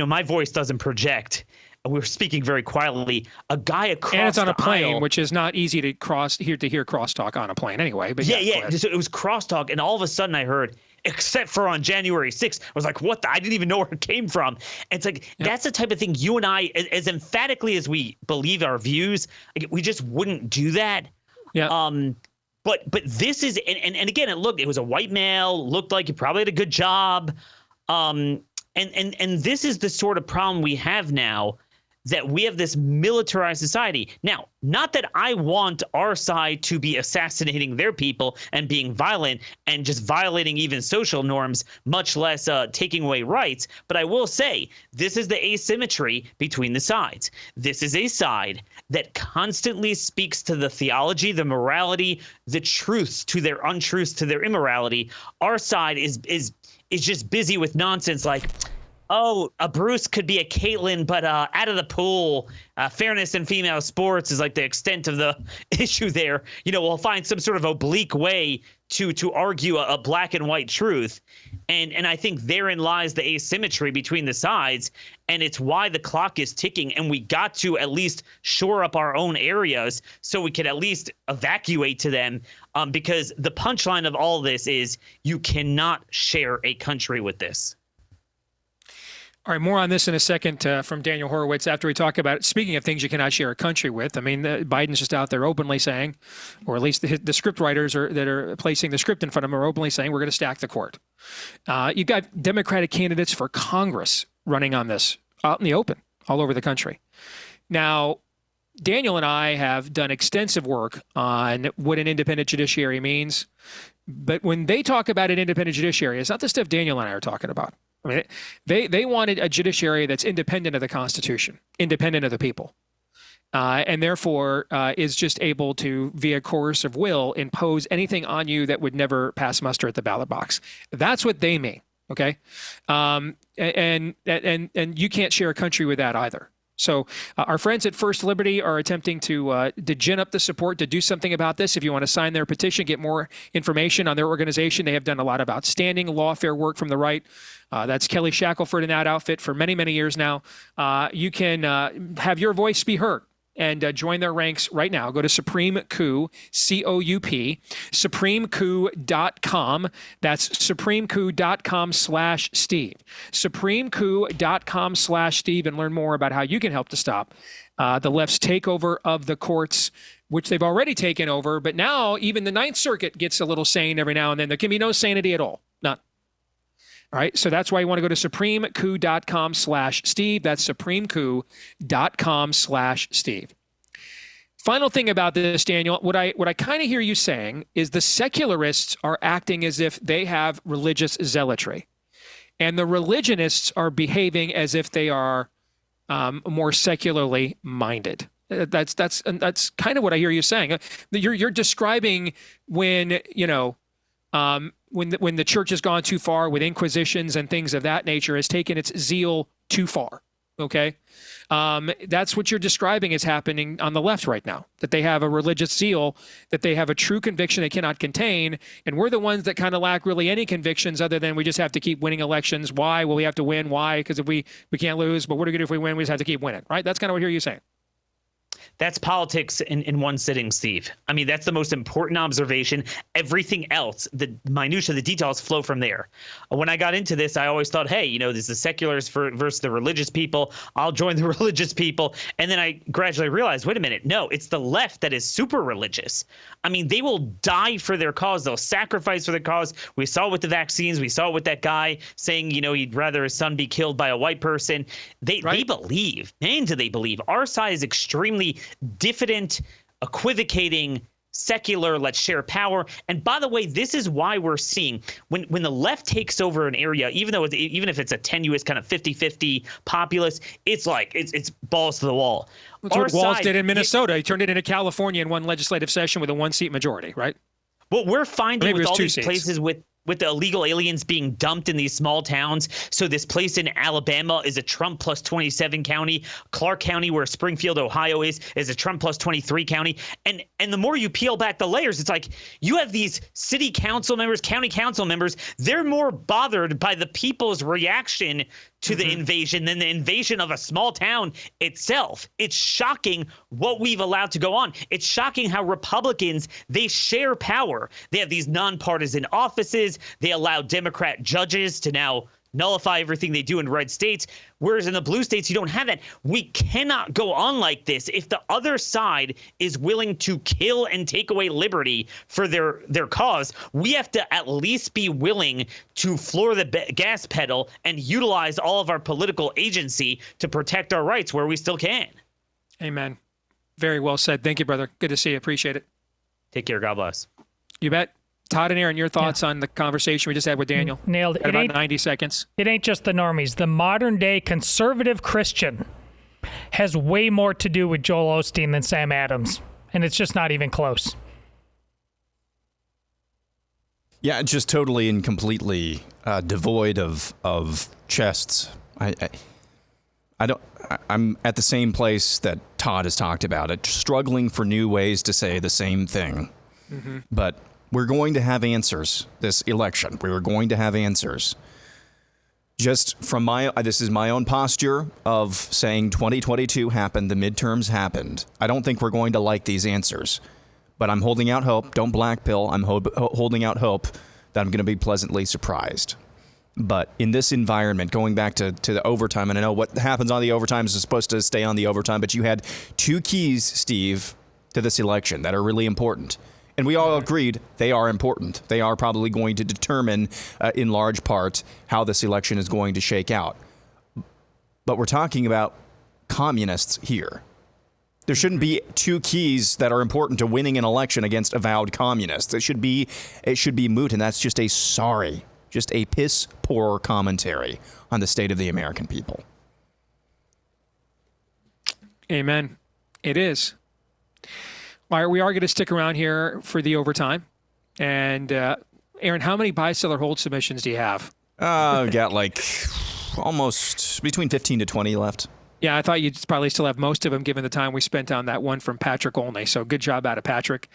Speaker 11: my voice doesn't project. We were speaking very quietly. A guy across
Speaker 3: and it's on a plane,
Speaker 11: aisle,
Speaker 3: which is not easy to hear crosstalk on a plane anyway. But
Speaker 11: yeah. So it was crosstalk, and all of a sudden I heard, except for on January 6th. I was like, what the? I didn't even know where it came from. And it's like, that's the type of thing you and I, as emphatically as we believe our views, we just wouldn't do that.
Speaker 3: Yeah.
Speaker 11: But this is, and again, it was a white male, looked like he probably had a good job. And this is the sort of problem we have now, that we have this militarized society. Now, not that I want our side to be assassinating their people and being violent and just violating even social norms, much less taking away rights. But I will say, this is the asymmetry between the sides. This is a side that constantly speaks to the theology, the morality, the truths to their untruths, to their immorality. Our side is just busy with nonsense like, oh, a Bruce could be a Caitlyn, but out of the pool, fairness in female sports is like the extent of the issue there. We'll find some sort of oblique way to argue a black and white truth. And I think therein lies the asymmetry between the sides. And it's why the clock is ticking. And we got to at least shore up our own areas so we could at least evacuate to them. Because the punchline of all this is you cannot share a country with this.
Speaker 3: All right, more on this in a second from Daniel Horowitz after we talk about, speaking of things you cannot share a country with. I mean, Biden's just out there openly saying, or at least the script writers that are placing the script in front of him are openly saying, we're going to stack the court. You've got Democratic candidates for Congress running on this out in the open all over the country. Now, Daniel and I have done extensive work on what an independent judiciary means. But when they talk about an independent judiciary, it's not the stuff Daniel and I are talking about. I mean, they wanted a judiciary that's independent of the Constitution, independent of the people. and therefore is just able to, via coercive will, impose anything on you that would never pass muster at the ballot box. That's what they mean. Okay, and you can't share a country with that either. So our friends at First Liberty are attempting to gin up the support to do something about this. If you want to sign their petition, get more information on their organization. They have done a lot of outstanding lawfare work from the right. That's Kelly Shackelford in that outfit for many, many years now. You can have your voice be heard and join their ranks right now. Go to Supreme Coup, C-O-U-P, supremecoup.com. That's supremecoup.com/Steve. supremecoup.com/Steve, and learn more about how you can help to stop the left's takeover of the courts, which they've already taken over. But now even the Ninth Circuit gets a little sane every now and then. There can be no sanity at all. None. All right, so that's why you want to go to supremecoup.com/Steve. That's supremecoup.com/Steve. Final thing about this, Daniel, what I kind of hear you saying is the secularists are acting as if they have religious zealotry, and the religionists are behaving as if they are more secularly minded. That's kind of what I hear you saying. You're describing when when the church has gone too far with inquisitions and things of that nature, has taken its zeal too far. Okay, that's what you're describing is happening on the left right now, that they have a religious zeal, that they have a true conviction they cannot contain, and we're the ones that kind of lack really any convictions other than we just have to keep winning elections. Why? Well, we have to win. Why? Because if we can't lose, but what are we going to do if we win? We just have to keep winning, right? That's kind of what I hear you saying.
Speaker 11: That's politics in one sitting, Steve. I mean, that's the most important observation. Everything else, the minutiae, the details flow from there. When I got into this, I always thought, hey, there's the seculars versus the religious people. I'll join the religious people. And then I gradually realized, wait a minute, no, it's the left that is super religious. I mean, they will die for their cause. They'll sacrifice for their cause. We saw it with the vaccines. We saw it with that guy saying, he'd rather his son be killed by a white person. They believe. Man, do they believe. Our side is extremely diffident, equivocating, secular, let's share power. And by the way, this is why we're seeing when the left takes over an area, even if it's a tenuous kind of 50-50 populace, it's like it's balls to the wall.
Speaker 3: That's what Walz did in Minnesota. He turned it into California in one legislative session with a 1-seat majority, right?
Speaker 11: What we're finding with all these
Speaker 3: seats.
Speaker 11: places with the illegal aliens being dumped in these small towns. So this place in Alabama is a Trump plus 27 county. Clark County, where Springfield, Ohio is a Trump plus 23 county. And the more you peel back the layers, it's like you have these city council members, county council members. They're more bothered by the people's reaction to the invasion than the invasion of a small town itself. It's shocking what we've allowed to go on. It's shocking how Republicans, they share power. They have these nonpartisan offices. They allow Democrat judges to now nullify everything they do in red states, whereas in the blue states, you don't have that. We cannot go on like this. If the other side is willing to kill and take away liberty for their cause, we have to at least be willing to floor the gas pedal and utilize all of our political agency to protect our rights where we still can.
Speaker 3: Amen. Very well said. Thank you, brother. Good to see you. Appreciate it.
Speaker 11: Take care. God bless.
Speaker 3: You bet. Todd and Aaron, your thoughts on the conversation we just had with Daniel?
Speaker 2: Nailed it.
Speaker 3: About 90 seconds.
Speaker 2: It ain't just the normies. The modern day conservative Christian has way more to do with Joel Osteen than Sam Adams. And it's just not even close.
Speaker 1: Yeah, just totally and completely devoid of chests. I'm at the same place that Todd has talked about it, struggling for new ways to say the same thing. Mm-hmm. But we're going to have answers this election. We were going to have answers. Just from this is my own posture of saying 2022 happened, the midterms happened. I don't think we're going to like these answers, but I'm holding out hope. Don't black pill. I'm holding out hope that I'm going to be pleasantly surprised. But in this environment, going back to the overtime, and I know what happens on the overtime is supposed to stay on the overtime, but you had two keys, Steve, to this election that are really important. And we all agreed they are important. They are probably going to determine, in large part, how this election is going to shake out. But we're talking about communists here. There shouldn't be two keys that are important to winning an election against avowed communists. It should be moot, and that's just a piss poor commentary on the state of the American people.
Speaker 3: Amen. It is. All right, we are going to stick around here for the overtime. And Aaron, how many buy, sell, or hold submissions do you have?
Speaker 1: I've got like almost between 15 to 20 left.
Speaker 3: Yeah, I thought you'd probably still have most of them given the time we spent on that one from Patrick only. So good job out of Patrick.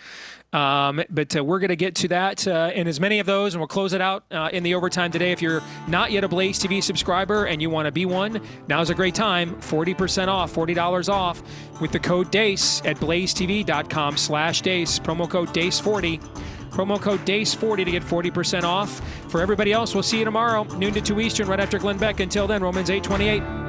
Speaker 3: But we're going to get to that in as many of those, and we'll close it out in the overtime today. If you're not yet a Blaze TV subscriber and you want to be one, now's a great time. 40% off, $40 off with the code DACE at blazetv.com/DACE. Promo code DACE40. Promo code DACE40 to get 40% off. For everybody else, we'll see you tomorrow, noon to 2 Eastern, right after Glenn Beck. Until then, Romans 8:28.